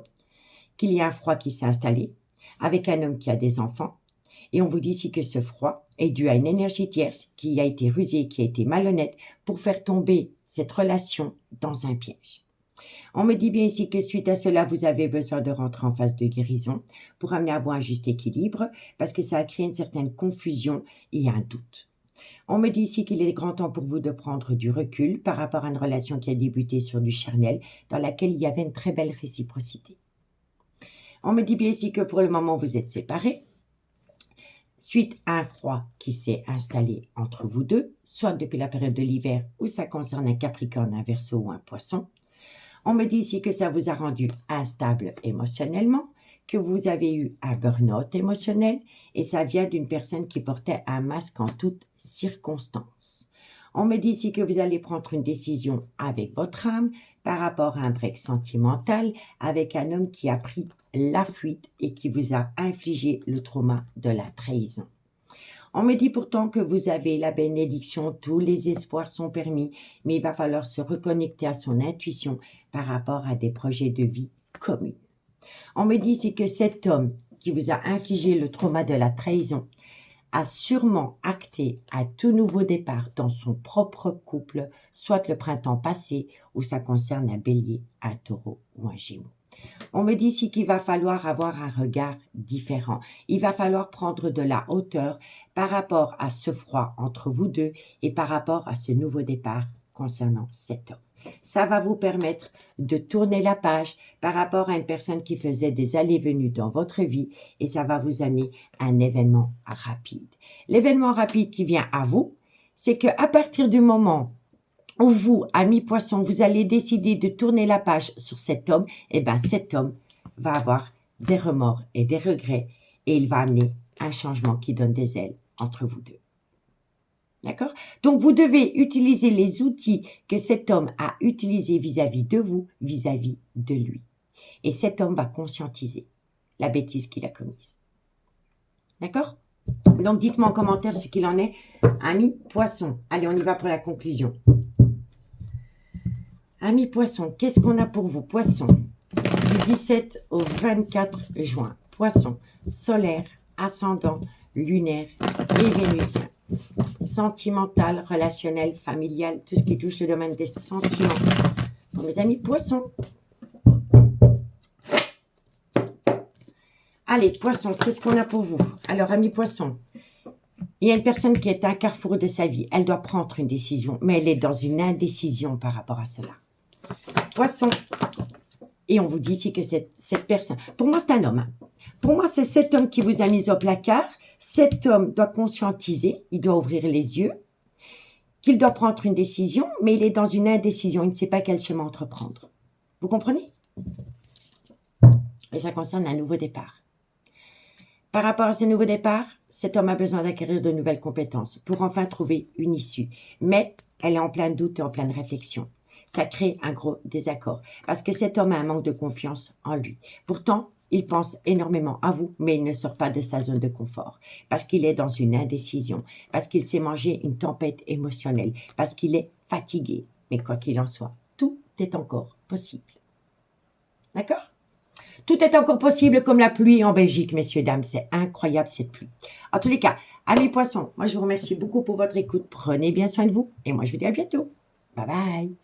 qu'il y a un froid qui s'est installé avec un homme qui a des enfants. Et on vous dit ici que ce froid est dû à une énergie tierce qui a été rusée, qui a été malhonnête pour faire tomber cette relation dans un piège. On me dit bien ici que suite à cela, vous avez besoin de rentrer en phase de guérison pour amener à vous un juste équilibre parce que ça a créé une certaine confusion et un doute. On me dit ici qu'il est grand temps pour vous de prendre du recul par rapport à une relation qui a débuté sur du charnel dans laquelle il y avait une très belle réciprocité. On me dit bien ici que pour le moment, vous êtes séparés. Suite à un froid qui s'est installé entre vous deux, soit depuis la période de l'hiver où ça concerne un Capricorne, un Verseau ou un Poisson. On me dit ici que ça vous a rendu instable émotionnellement, que vous avez eu un burn-out émotionnel et ça vient d'une personne qui portait un masque en toutes circonstances. On me dit ici que vous allez prendre une décision avec votre âme par rapport à un break sentimental avec un homme qui a pris la fuite et qui vous a infligé le trauma de la trahison. On me dit pourtant que vous avez la bénédiction, tous les espoirs sont permis, mais il va falloir se reconnecter à son intuition par rapport à des projets de vie communs. On me dit c'est que cet homme qui vous a infligé le trauma de la trahison a sûrement acté un tout nouveau départ dans son propre couple, soit le printemps passé ou ça concerne un bélier, un taureau ou un gémeau. On me dit ici qu'il va falloir avoir un regard différent. Il va falloir prendre de la hauteur par rapport à ce froid entre vous deux et par rapport à ce nouveau départ concernant cet homme. Ça va vous permettre de tourner la page par rapport à une personne qui faisait des allées-venues dans votre vie et ça va vous amener un événement rapide. L'événement rapide qui vient à vous, c'est qu'à partir du moment où vous, ami poisson, vous allez décider de tourner la page sur cet homme, eh bien cet homme va avoir des remords et des regrets et il va amener un changement qui donne des ailes entre vous deux. D'accord? Donc, vous devez utiliser les outils que cet homme a utilisés vis-à-vis de vous, vis-à-vis de lui. Et cet homme va conscientiser la bêtise qu'il a commise. D'accord? Donc, dites-moi en commentaire ce qu'il en est. Ami poisson. Allez, on y va pour la conclusion. Ami poisson, qu'est-ce qu'on a pour vous? Poisson, du 17 au 24 juin. Poisson, solaire, ascendant, lunaire et vénusien. Sentimental, relationnel, familial, tout ce qui touche le domaine des sentiments. Pour mes amis poissons. Allez, poissons, qu'est-ce qu'on a pour vous? Alors, amis poissons, il y a une personne qui est à un carrefour de sa vie. Elle doit prendre une décision, mais elle est dans une indécision par rapport à cela. Poisson. Et on vous dit ici que cette personne... Pour moi, c'est un homme. Pour moi, c'est cet homme qui vous a mis au placard. Cet homme doit conscientiser, il doit ouvrir les yeux, qu'il doit prendre une décision, mais il est dans une indécision, il ne sait pas quel chemin entreprendre. Vous comprenez? Et ça concerne un nouveau départ. Par rapport à ce nouveau départ, cet homme a besoin d'acquérir de nouvelles compétences pour enfin trouver une issue. Mais elle est en plein doute et en pleine réflexion. Ça crée un gros désaccord parce que cet homme a un manque de confiance en lui. Pourtant, il pense énormément à vous, mais il ne sort pas de sa zone de confort parce qu'il est dans une indécision, parce qu'il s'est mangé une tempête émotionnelle, parce qu'il est fatigué. Mais quoi qu'il en soit, tout est encore possible. D'accord? Tout est encore possible comme la pluie en Belgique, messieurs, dames. C'est incroyable cette pluie. En tous les cas, amis poissons, moi je vous remercie beaucoup pour votre écoute. Prenez bien soin de vous et moi je vous dis à bientôt. Bye bye.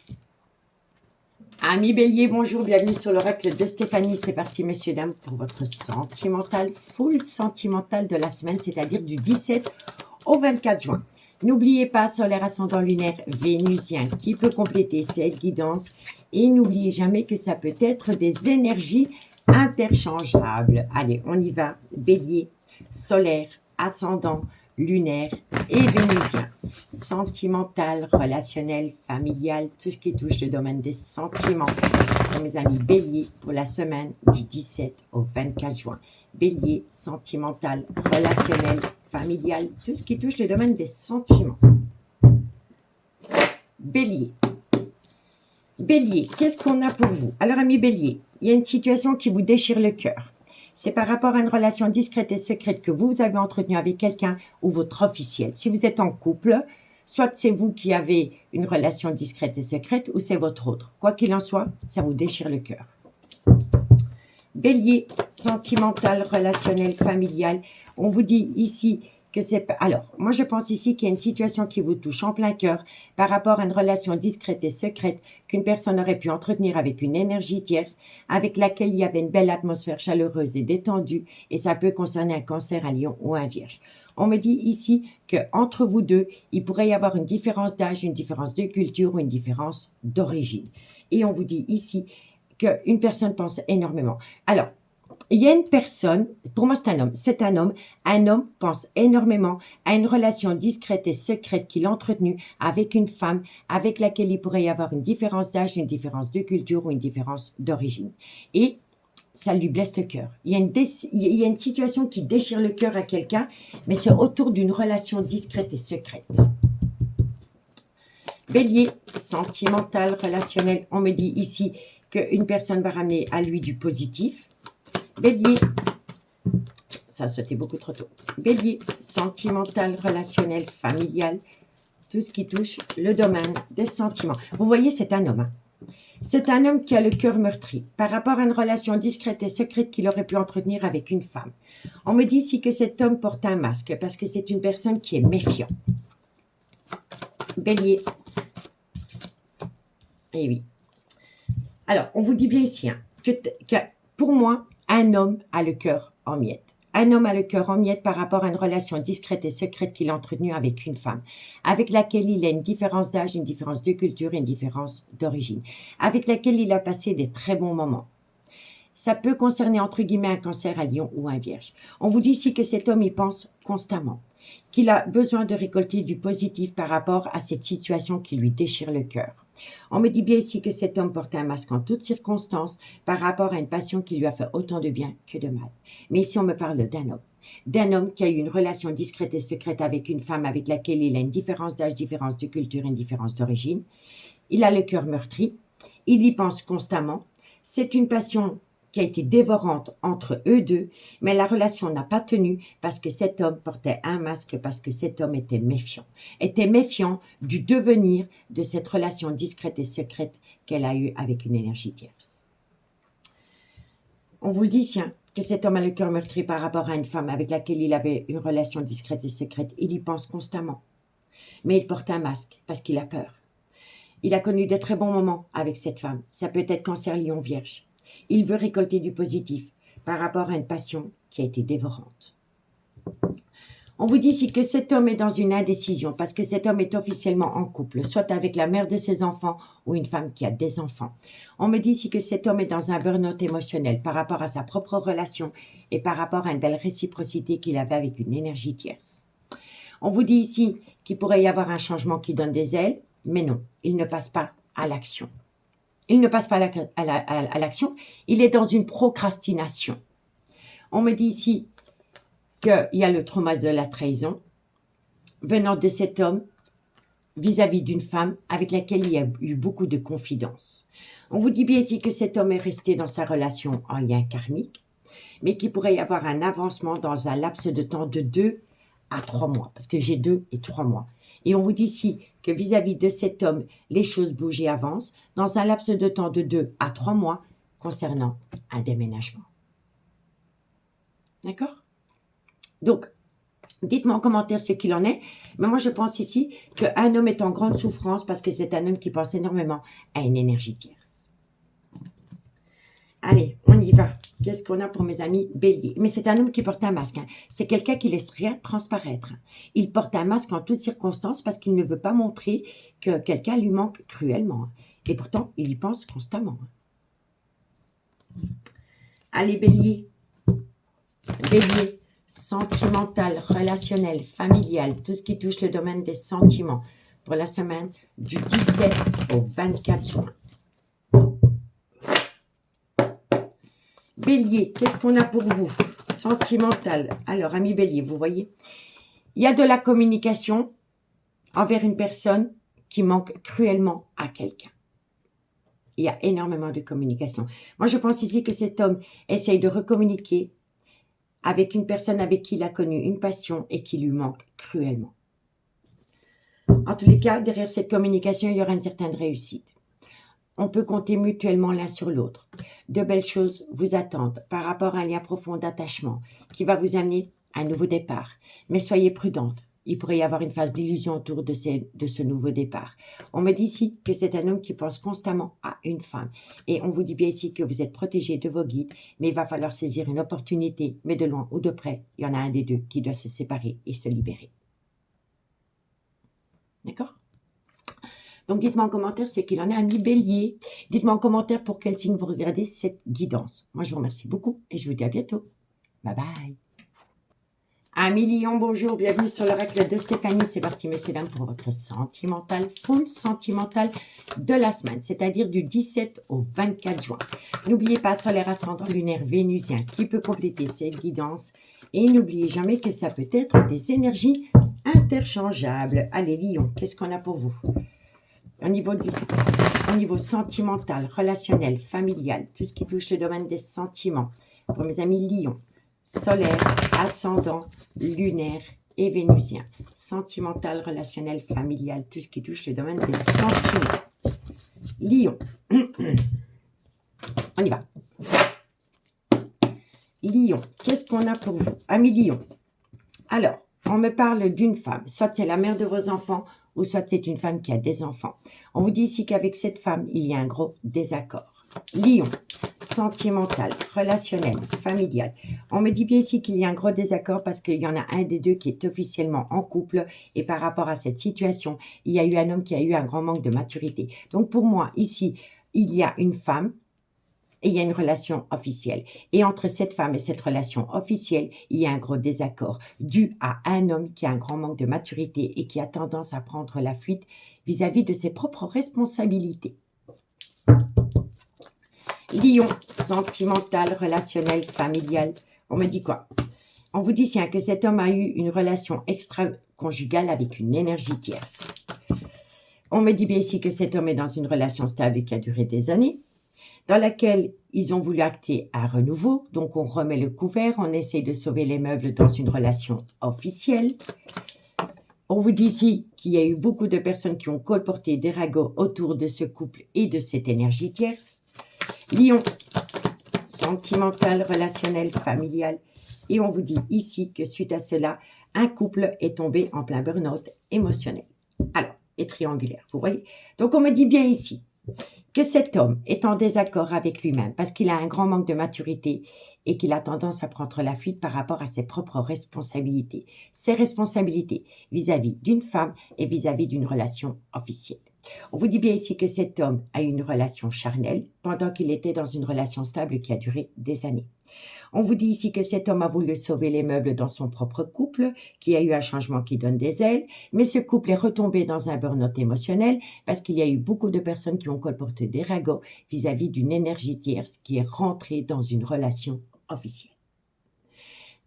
Amis bélier, bonjour, bienvenue sur l'oracle de Stéphanie. C'est parti, messieurs, dames, pour votre sentimental, full sentimental de la semaine, c'est-à-dire du 17 au 24 juin. N'oubliez pas, solaire ascendant lunaire vénusien qui peut compléter cette guidance. Et n'oubliez jamais que ça peut être des énergies interchangeables. Allez, on y va. Bélier, solaire, ascendant, lunaire et vénusien. Sentimental, relationnel, familial, tout ce qui touche le domaine des sentiments. Pour mes amis bélier, pour la semaine du 17 au 24 juin. Bélier, sentimental, relationnel, familial, tout ce qui touche le domaine des sentiments. Bélier. Bélier, qu'est-ce qu'on a pour vous? Alors, amis bélier, il y a une situation qui vous déchire le cœur. C'est par rapport à une relation discrète et secrète que vous avez entretenue avec quelqu'un ou votre officiel. Si vous êtes en couple, soit c'est vous qui avez une relation discrète et secrète ou c'est votre autre. Quoi qu'il en soit, ça vous déchire le cœur. Bélier, sentimental, relationnel, familial. On vous dit ici que c'est... Alors, moi je pense ici qu'il y a une situation qui vous touche en plein cœur par rapport à une relation discrète et secrète qu'une personne aurait pu entretenir avec une énergie tierce, avec laquelle il y avait une belle atmosphère chaleureuse et détendue, et ça peut concerner un cancer, un lion ou un vierge. On me dit ici qu'entre vous deux, il pourrait y avoir une différence d'âge, une différence de culture ou une différence d'origine. Et on vous dit ici qu'une personne pense énormément. Alors, il y a une personne, pour moi c'est un homme pense énormément à une relation discrète et secrète qu'il a entretenue avec une femme avec laquelle il pourrait y avoir une différence d'âge, une différence de culture ou une différence d'origine. Et ça lui blesse le cœur. Il y a une situation qui déchire le cœur à quelqu'un, mais c'est autour d'une relation discrète et secrète. Bélier, sentimental, relationnel, on me dit ici qu'une personne va ramener à lui du positif. Bélier, ça a sauté beaucoup trop tôt. Bélier, sentimental, relationnel, familial, tout ce qui touche le domaine des sentiments. Vous voyez, c'est un homme. C'est un homme qui a le cœur meurtri par rapport à une relation discrète et secrète qu'il aurait pu entretenir avec une femme. On me dit ici que cet homme porte un masque parce que c'est une personne qui est méfiant. Bélier. Eh oui. Alors, on vous dit bien ici que pour moi, un homme a le cœur en miettes. Un homme a le cœur en miettes par rapport à une relation discrète et secrète qu'il a entretenue avec une femme, avec laquelle il a une différence d'âge, une différence de culture, une différence d'origine, avec laquelle il a passé des très bons moments. Ça peut concerner entre guillemets un cancer, un lion ou un vierge. On vous dit ici que cet homme y pense constamment, qu'il a besoin de récolter du positif par rapport à cette situation qui lui déchire le cœur. On me dit bien ici que cet homme porte un masque en toutes circonstances par rapport à une passion qui lui a fait autant de bien que de mal. Mais ici, on me parle d'un homme qui a eu une relation discrète et secrète avec une femme avec laquelle il a une différence d'âge, différence de culture, une différence d'origine. Il a le cœur meurtri, il y pense constamment. C'est une passion qui a été dévorante entre eux deux, mais la relation n'a pas tenu parce que cet homme portait un masque, parce que cet homme était méfiant du devenir de cette relation discrète et secrète qu'elle a eue avec une énergie tierce. On vous le dit ici, que cet homme a le cœur meurtri par rapport à une femme avec laquelle il avait une relation discrète et secrète. Il y pense constamment, mais il porte un masque parce qu'il a peur. Il a connu de très bons moments avec cette femme. Ça peut être cancer, lion, vierge. Il veut récolter du positif par rapport à une passion qui a été dévorante. On vous dit ici que cet homme est dans une indécision parce que cet homme est officiellement en couple, soit avec la mère de ses enfants ou une femme qui a des enfants. On me dit ici que cet homme est dans un burn-out émotionnel par rapport à sa propre relation et par rapport à une belle réciprocité qu'il avait avec une énergie tierce. On vous dit ici qu'il pourrait y avoir un changement qui donne des ailes, mais non, il ne passe pas à l'action. Il ne passe pas à l'action, il est dans une procrastination. On me dit ici qu'il y a le trauma de la trahison venant de cet homme vis-à-vis d'une femme avec laquelle il y a eu beaucoup de confidence. On vous dit bien ici que cet homme est resté dans sa relation en lien karmique, mais qu'il pourrait y avoir un avancement dans un laps de temps de 2 à 3 mois, parce que j'ai 2 et 3 mois. Et on vous dit ici que vis-à-vis de cet homme, les choses bougent et avancent dans un laps de temps de 2 à 3 mois concernant un déménagement. D'accord? Donc, dites-moi en commentaire ce qu'il en est. Mais moi, je pense ici qu'un homme est en grande souffrance parce que c'est un homme qui pense énormément à une énergie tierce. Allez, on y va. Qu'est-ce qu'on a pour mes amis béliers? Mais c'est un homme qui porte un masque. C'est quelqu'un qui laisse rien transparaître. Il porte un masque en toutes circonstances parce qu'il ne veut pas montrer que quelqu'un lui manque cruellement. Et pourtant, il y pense constamment. Allez, bélier. Bélier. Sentimental, relationnel, familial, tout ce qui touche le domaine des sentiments pour la semaine du 17 au 24 juin. Bélier, qu'est-ce qu'on a pour vous? Sentimental. Alors, ami Bélier, vous voyez, il y a de la communication envers une personne qui manque cruellement à quelqu'un. Il y a énormément de communication. Moi, je pense ici que cet homme essaye de recommuniquer avec une personne avec qui il a connu une passion et qui lui manque cruellement. En tous les cas, derrière cette communication, il y aura une certaine réussite. On peut compter mutuellement l'un sur l'autre. De belles choses vous attendent par rapport à un lien profond d'attachement qui va vous amener à un nouveau départ. Mais soyez prudente. Il pourrait y avoir une phase d'illusion autour de ce nouveau départ. On me dit ici que c'est un homme qui pense constamment à une femme. Et on vous dit bien ici que vous êtes protégé de vos guides, mais il va falloir saisir une opportunité, mais de loin ou de près, il y en a un des deux qui doit se séparer et se libérer. D'accord? Donc, dites-moi en commentaire ce qu'il en est, ami Bélier. Dites-moi en commentaire pour quel signe vous regardez cette guidance. Moi, je vous remercie beaucoup et je vous dis à bientôt. Bye bye. Amis Lion, bonjour, bienvenue sur l'oracle de Stéphanie. C'est parti, messieurs, dames, pour votre sentimental, full sentimental de la semaine, c'est-à-dire du 17 au 24 juin. N'oubliez pas, solaire, ascendant, lunaire, vénusien, qui peut compléter cette guidance. Et n'oubliez jamais que ça peut être des énergies interchangeables. Allez, Lion, qu'est-ce qu'on a pour vous? Au niveau sentimental, relationnel, familial, tout ce qui touche le domaine des sentiments. Pour mes amis Lion, solaire, ascendant, lunaire et vénusien. Sentimental, relationnel, familial, tout ce qui touche le domaine des sentiments. Lion. On y va. Lion, qu'est-ce qu'on a pour vous? Amis Lion. Alors, on me parle d'une femme. Soit c'est la mère de vos enfants, ou soit c'est une femme qui a des enfants. On vous dit ici qu'avec cette femme, il y a un gros désaccord. Lion, sentimental, relationnel, familial. On me dit bien ici qu'il y a un gros désaccord parce qu'il y en a un des deux qui est officiellement en couple et par rapport à cette situation, il y a eu un homme qui a eu un grand manque de maturité. Donc pour moi, ici, il y a une femme et il y a une relation officielle. Et entre cette femme et cette relation officielle, il y a un gros désaccord dû à un homme qui a un grand manque de maturité et qui a tendance à prendre la fuite vis-à-vis de ses propres responsabilités. Lion, sentimental, relationnel, familial. On me dit quoi? On vous dit que cet homme a eu une relation extra-conjugale avec une énergie tierce. On me dit bien ici que cet homme est dans une relation stable qui a duré des années, dans laquelle ils ont voulu acter un renouveau. Donc, on remet le couvert, on essaye de sauver les meubles dans une relation officielle. On vous dit ici qu'il y a eu beaucoup de personnes qui ont colporté des ragots autour de ce couple et de cette énergie tierce. Lion, sentimental, relationnel, familial. Et on vous dit ici que suite à cela, un couple est tombé en plein burn-out émotionnel. Alors, et triangulaire, vous voyez. Donc, on me dit bien ici que cet homme est en désaccord avec lui-même parce qu'il a un grand manque de maturité et qu'il a tendance à prendre la fuite par rapport à ses propres responsabilités. Ses responsabilités vis-à-vis d'une femme et vis-à-vis d'une relation officielle. On vous dit bien ici que cet homme a eu une relation charnelle pendant qu'il était dans une relation stable qui a duré des années. On vous dit ici que cet homme a voulu sauver les meubles dans son propre couple, qu'il y a eu un changement qui donne des ailes, mais ce couple est retombé dans un burn-out émotionnel parce qu'il y a eu beaucoup de personnes qui ont colporté des ragots vis-à-vis d'une énergie tierce qui est rentrée dans une relation officielle.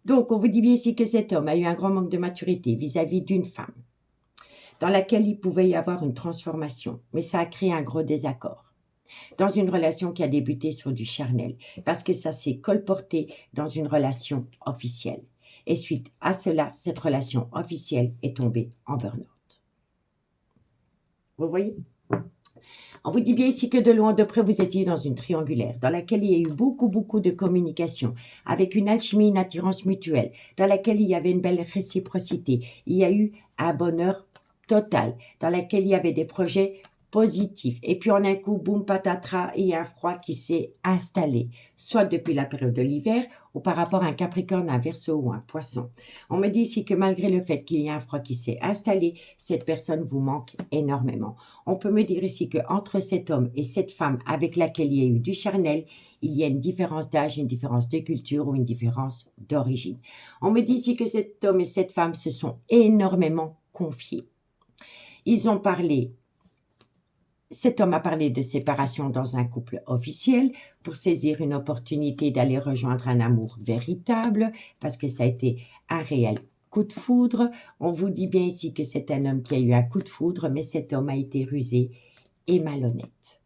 Donc, on vous dit bien ici que cet homme a eu un grand manque de maturité vis-à-vis d'une femme dans laquelle il pouvait y avoir une transformation, mais ça a créé un gros désaccord dans une relation qui a débuté sur du charnel, parce que ça s'est colporté dans une relation officielle. Et suite à cela, cette relation officielle est tombée en burn-out. Vous voyez? On vous dit bien ici que de loin de près, vous étiez dans une triangulaire, dans laquelle il y a eu beaucoup de communication, avec une alchimie, une attirance mutuelle, dans laquelle il y avait une belle réciprocité. Il y a eu un bonheur total, dans laquelle il y avait des projets positif. Et puis, en un coup, boum, patatras, il y a un froid qui s'est installé, soit depuis la période de l'hiver ou par rapport à un Capricorne, un Verseau ou un Poisson. On me dit ici que malgré le fait qu'il y a un froid qui s'est installé, cette personne vous manque énormément. On peut me dire ici qu'entre cet homme et cette femme avec laquelle il y a eu du charnel, il y a une différence d'âge, une différence de culture ou une différence d'origine. On me dit ici que cet homme et cette femme se sont énormément confiés. Ils ont parlé. Cet homme a parlé de séparation dans un couple officiel pour saisir une opportunité d'aller rejoindre un amour véritable parce que ça a été un réel coup de foudre. On vous dit bien ici que c'est un homme qui a eu un coup de foudre, mais cet homme a été rusé et malhonnête.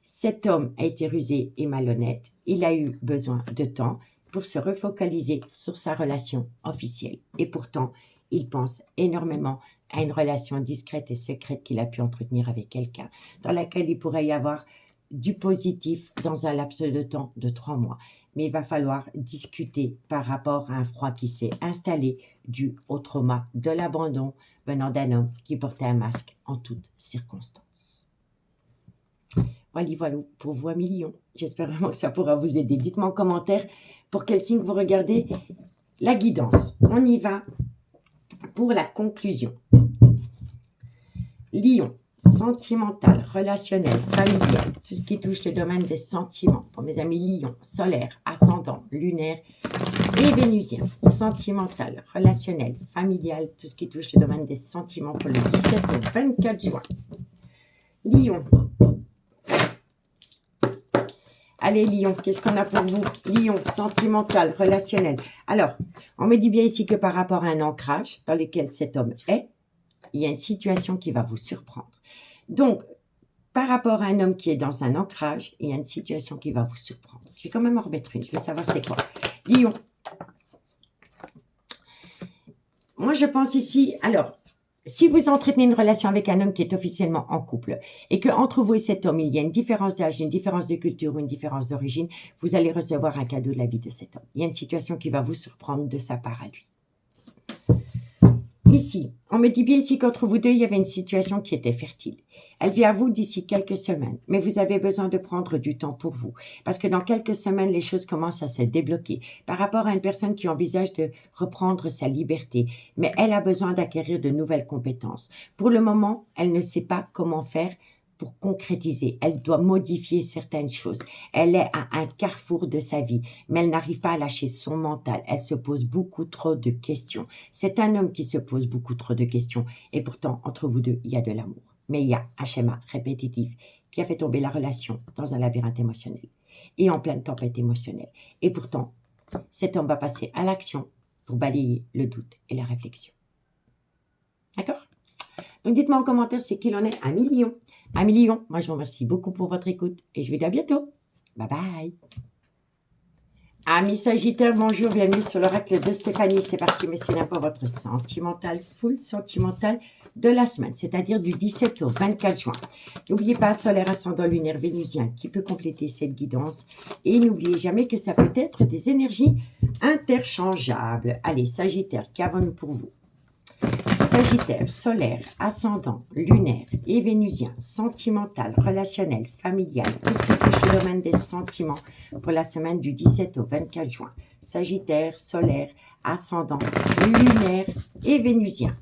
Cet homme a été rusé et malhonnête. Il a eu besoin de temps pour se refocaliser sur sa relation officielle. Et pourtant, il pense énormément à une relation discrète et secrète qu'il a pu entretenir avec quelqu'un, dans laquelle il pourrait y avoir du positif dans un laps de temps de 3 mois. Mais il va falloir discuter par rapport à un froid qui s'est installé dû au trauma de l'abandon venant d'un homme qui portait un masque en toutes circonstances. Voilà pour vous, amis Lion. J'espère vraiment que ça pourra vous aider. Dites-moi en commentaire pour quel signe vous regardez la guidance. On y va pour la conclusion. Lion, sentimental, relationnel, familial, tout ce qui touche le domaine des sentiments. Pour mes amis Lion, solaire, ascendant, lunaire et vénusien. Sentimental, relationnel, familial, tout ce qui touche le domaine des sentiments pour le 17 au 24 juin. Lion. Allez, Lion, qu'est-ce qu'on a pour vous? Lion, sentimental, relationnel. Alors, on me dit bien ici que par rapport à un ancrage dans lequel cet homme est, il y a une situation qui va vous surprendre. Donc, par rapport à un homme qui est dans un ancrage, il y a une situation qui va vous surprendre. Je vais quand même en remettre une, je veux savoir c'est quoi. Lion. Moi, je pense ici, alors, Si vous entretenez une relation avec un homme qui est officiellement en couple et que entre vous et cet homme, il y a une différence d'âge, une différence de culture ou une différence d'origine, vous allez recevoir un cadeau de la vie de cet homme. Il y a une situation qui va vous surprendre de sa part à lui. Ici, on me dit bien ici qu'entre vous deux, il y avait une situation qui était fertile. Elle vient à vous d'ici quelques semaines, mais vous avez besoin de prendre du temps pour vous, parce que dans quelques semaines, les choses commencent à se débloquer par rapport à une personne qui envisage de reprendre sa liberté, mais elle a besoin d'acquérir de nouvelles compétences. Pour le moment, elle ne sait pas comment faire pour concrétiser. Elle doit modifier certaines choses. Elle est à un carrefour de sa vie, mais elle n'arrive pas à lâcher son mental. Elle se pose beaucoup trop de questions. C'est un homme qui se pose beaucoup trop de questions. Et pourtant, entre vous deux, il y a de l'amour. Mais il y a un schéma répétitif qui a fait tomber la relation dans un labyrinthe émotionnel et en pleine tempête émotionnelle. Et pourtant, cet homme va passer à l'action pour balayer le doute et la réflexion. D'accord? Donc, dites-moi en commentaire c'est qu'il en est 1 million. 1 million. Moi, je vous remercie beaucoup pour votre écoute et je vous dis à bientôt. Bye bye. Amis Sagittaire, bonjour, bienvenue sur l'oracle de Stéphanie. C'est parti, messieurs, dames, pour votre sentimental, full sentimental de la semaine, c'est-à-dire du 17 au 24 juin. N'oubliez pas, solaire, ascendant, lunaire, vénusien qui peut compléter cette guidance. Et n'oubliez jamais que ça peut être des énergies interchangeables. Allez, Sagittaire, qu'avons-nous pour vous? Sagittaire, solaire, ascendant, lunaire et vénusien, sentimental, relationnel, familial, tout ce qui touche le domaine des sentiments pour la semaine du 17 au 24 juin. Sagittaire, solaire, ascendant, lunaire et vénusien.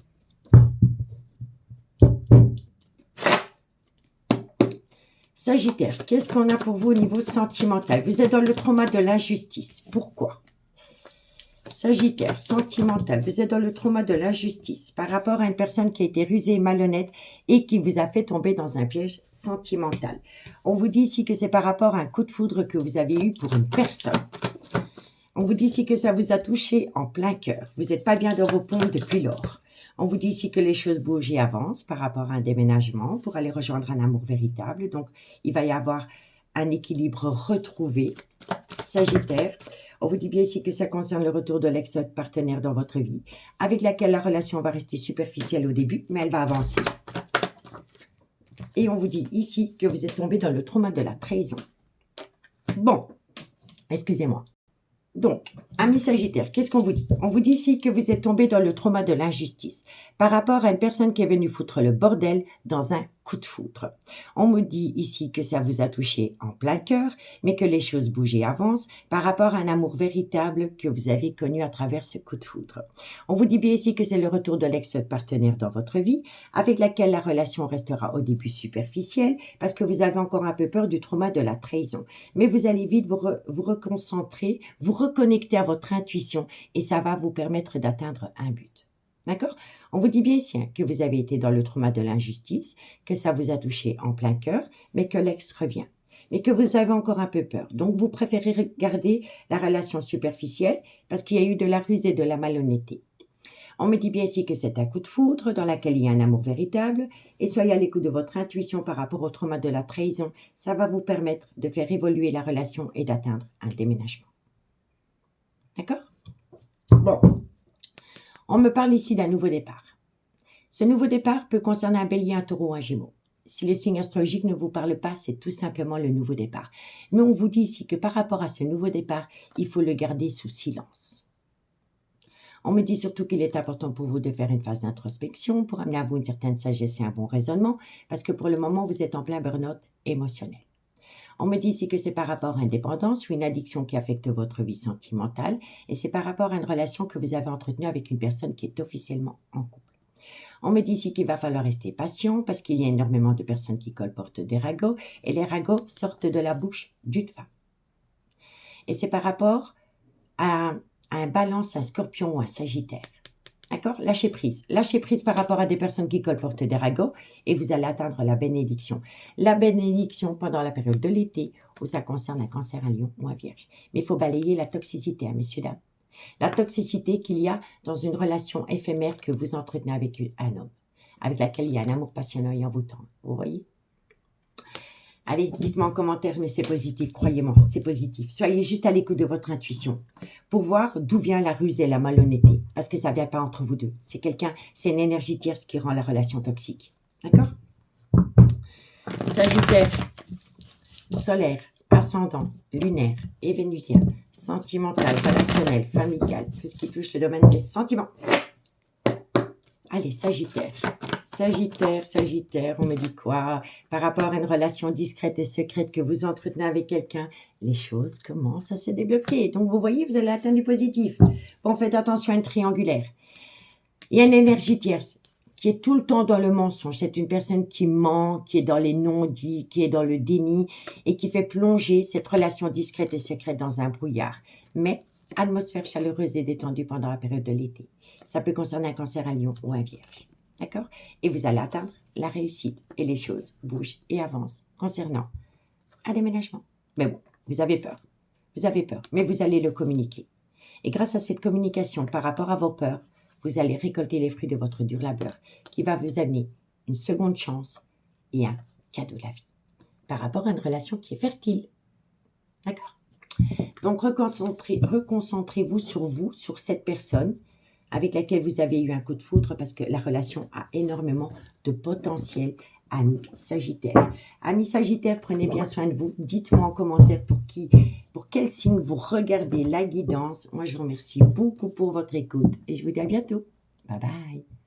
Sagittaire, qu'est-ce qu'on a pour vous au niveau sentimental? Vous êtes dans le trauma de l'injustice. Pourquoi? Sagittaire, sentimental, vous êtes dans le trauma de l'injustice par rapport à une personne qui a été rusée et malhonnête et qui vous a fait tomber dans un piège sentimental. On vous dit ici que c'est par rapport à un coup de foudre que vous avez eu pour une personne. On vous dit ici que ça vous a touché en plein cœur. Vous n'êtes pas bien dans vos pompes depuis lors. On vous dit ici que les choses bougent et avancent par rapport à un déménagement pour aller rejoindre un amour véritable. Donc, il va y avoir un équilibre retrouvé. Sagittaire, on vous dit bien ici que ça concerne le retour de l'ex-partenaire dans votre vie, avec laquelle la relation va rester superficielle au début, mais elle va avancer. Et on vous dit ici que vous êtes tombé dans le trauma de la trahison. Bon, excusez-moi. Donc, amis Sagittaire, qu'est-ce qu'on vous dit? On vous dit ici que vous êtes tombé dans le trauma de l'injustice par rapport à une personne qui est venue foutre le bordel dans un coup de foudre. On me dit ici que ça vous a touché en plein cœur, mais que les choses bougent et avancent par rapport à un amour véritable que vous avez connu à travers ce coup de foudre. On vous dit bien ici que c'est le retour de l'ex-partenaire dans votre vie, avec laquelle la relation restera au début superficielle, parce que vous avez encore un peu peur du trauma de la trahison. Mais vous allez vite vous reconcentrer, vous reconnecter à votre intuition, et ça va vous permettre d'atteindre un but. D'accord? On vous dit bien ici que vous avez été dans le trauma de l'injustice, que ça vous a touché en plein cœur, mais que l'ex revient. Mais que vous avez encore un peu peur. Donc, vous préférez garder la relation superficielle parce qu'il y a eu de la ruse et de la malhonnêteté. On me dit bien ici que c'est un coup de foudre dans lequel il y a un amour véritable et soyez à l'écoute de votre intuition par rapport au trauma de la trahison. Ça va vous permettre de faire évoluer la relation et d'atteindre un déménagement. D'accord? Bon. On me parle ici d'un nouveau départ. Ce nouveau départ peut concerner un bélier, un taureau ou un gémeau. Si le signe astrologique ne vous parle pas, c'est tout simplement le nouveau départ. Mais on vous dit ici que par rapport à ce nouveau départ, il faut le garder sous silence. On me dit surtout qu'il est important pour vous de faire une phase d'introspection pour amener à vous une certaine sagesse et un bon raisonnement, parce que pour le moment, vous êtes en plein burn-out émotionnel. On me dit ici que c'est par rapport à une dépendance ou une addiction qui affecte votre vie sentimentale et c'est par rapport à une relation que vous avez entretenue avec une personne qui est officiellement en couple. On me dit ici qu'il va falloir rester patient parce qu'il y a énormément de personnes qui colportent des ragots et les ragots sortent de la bouche d'une femme. Et c'est par rapport à un balance, un scorpion ou un sagittaire. D'accord? Lâchez prise. Lâchez prise par rapport à des personnes qui colportent des ragots et vous allez atteindre la bénédiction. La bénédiction pendant la période de l'été où ça concerne un cancer, un lion ou un vierge. Mais il faut balayer la toxicité, hein, messieurs, dames. La toxicité qu'il y a dans une relation éphémère que vous entretenez avec un homme, avec laquelle il y a un amour passionnel et envoûtant. Vous voyez? Allez, dites-moi en commentaire, mais c'est positif, croyez-moi, c'est positif. Soyez juste à l'écoute de votre intuition pour voir d'où vient la ruse et la malhonnêteté, parce que ça ne vient pas entre vous deux. C'est une énergie tierce qui rend la relation toxique. D'accord? Sagittaire, solaire, ascendant, lunaire et vénusien, sentimental, relationnel, familial, tout ce qui touche le domaine des sentiments. Allez, Sagittaire. Sagittaire, on me dit quoi? Par rapport à une relation discrète et secrète que vous entretenez avec quelqu'un, les choses commencent à se débloquer. Donc, vous voyez, vous allez atteindre du positif. Bon, faites attention à une triangulaire. Il y a une énergie tierce qui est tout le temps dans le mensonge. C'est une personne qui ment, qui est dans les non-dits, qui est dans le déni et qui fait plonger cette relation discrète et secrète dans un brouillard. Mais atmosphère chaleureuse et détendue pendant la période de l'été. Ça peut concerner un cancer, un lion ou un vierge. D'accord? Et vous allez atteindre la réussite et les choses bougent et avancent concernant un déménagement. Mais bon, vous avez peur. Vous avez peur, mais vous allez le communiquer. Et grâce à cette communication par rapport à vos peurs, vous allez récolter les fruits de votre dur labeur qui va vous amener une seconde chance et un cadeau de la vie par rapport à une relation qui est fertile. D'accord? Donc, reconcentrez-vous, sur cette personne avec laquelle vous avez eu un coup de foudre parce que la relation a énormément de potentiel. Amis Sagittaire. Amis Sagittaire, prenez bien soin de vous. Dites-moi en commentaire pour quel signe vous regardez la guidance. Moi, je vous remercie beaucoup pour votre écoute et je vous dis à bientôt. Bye bye.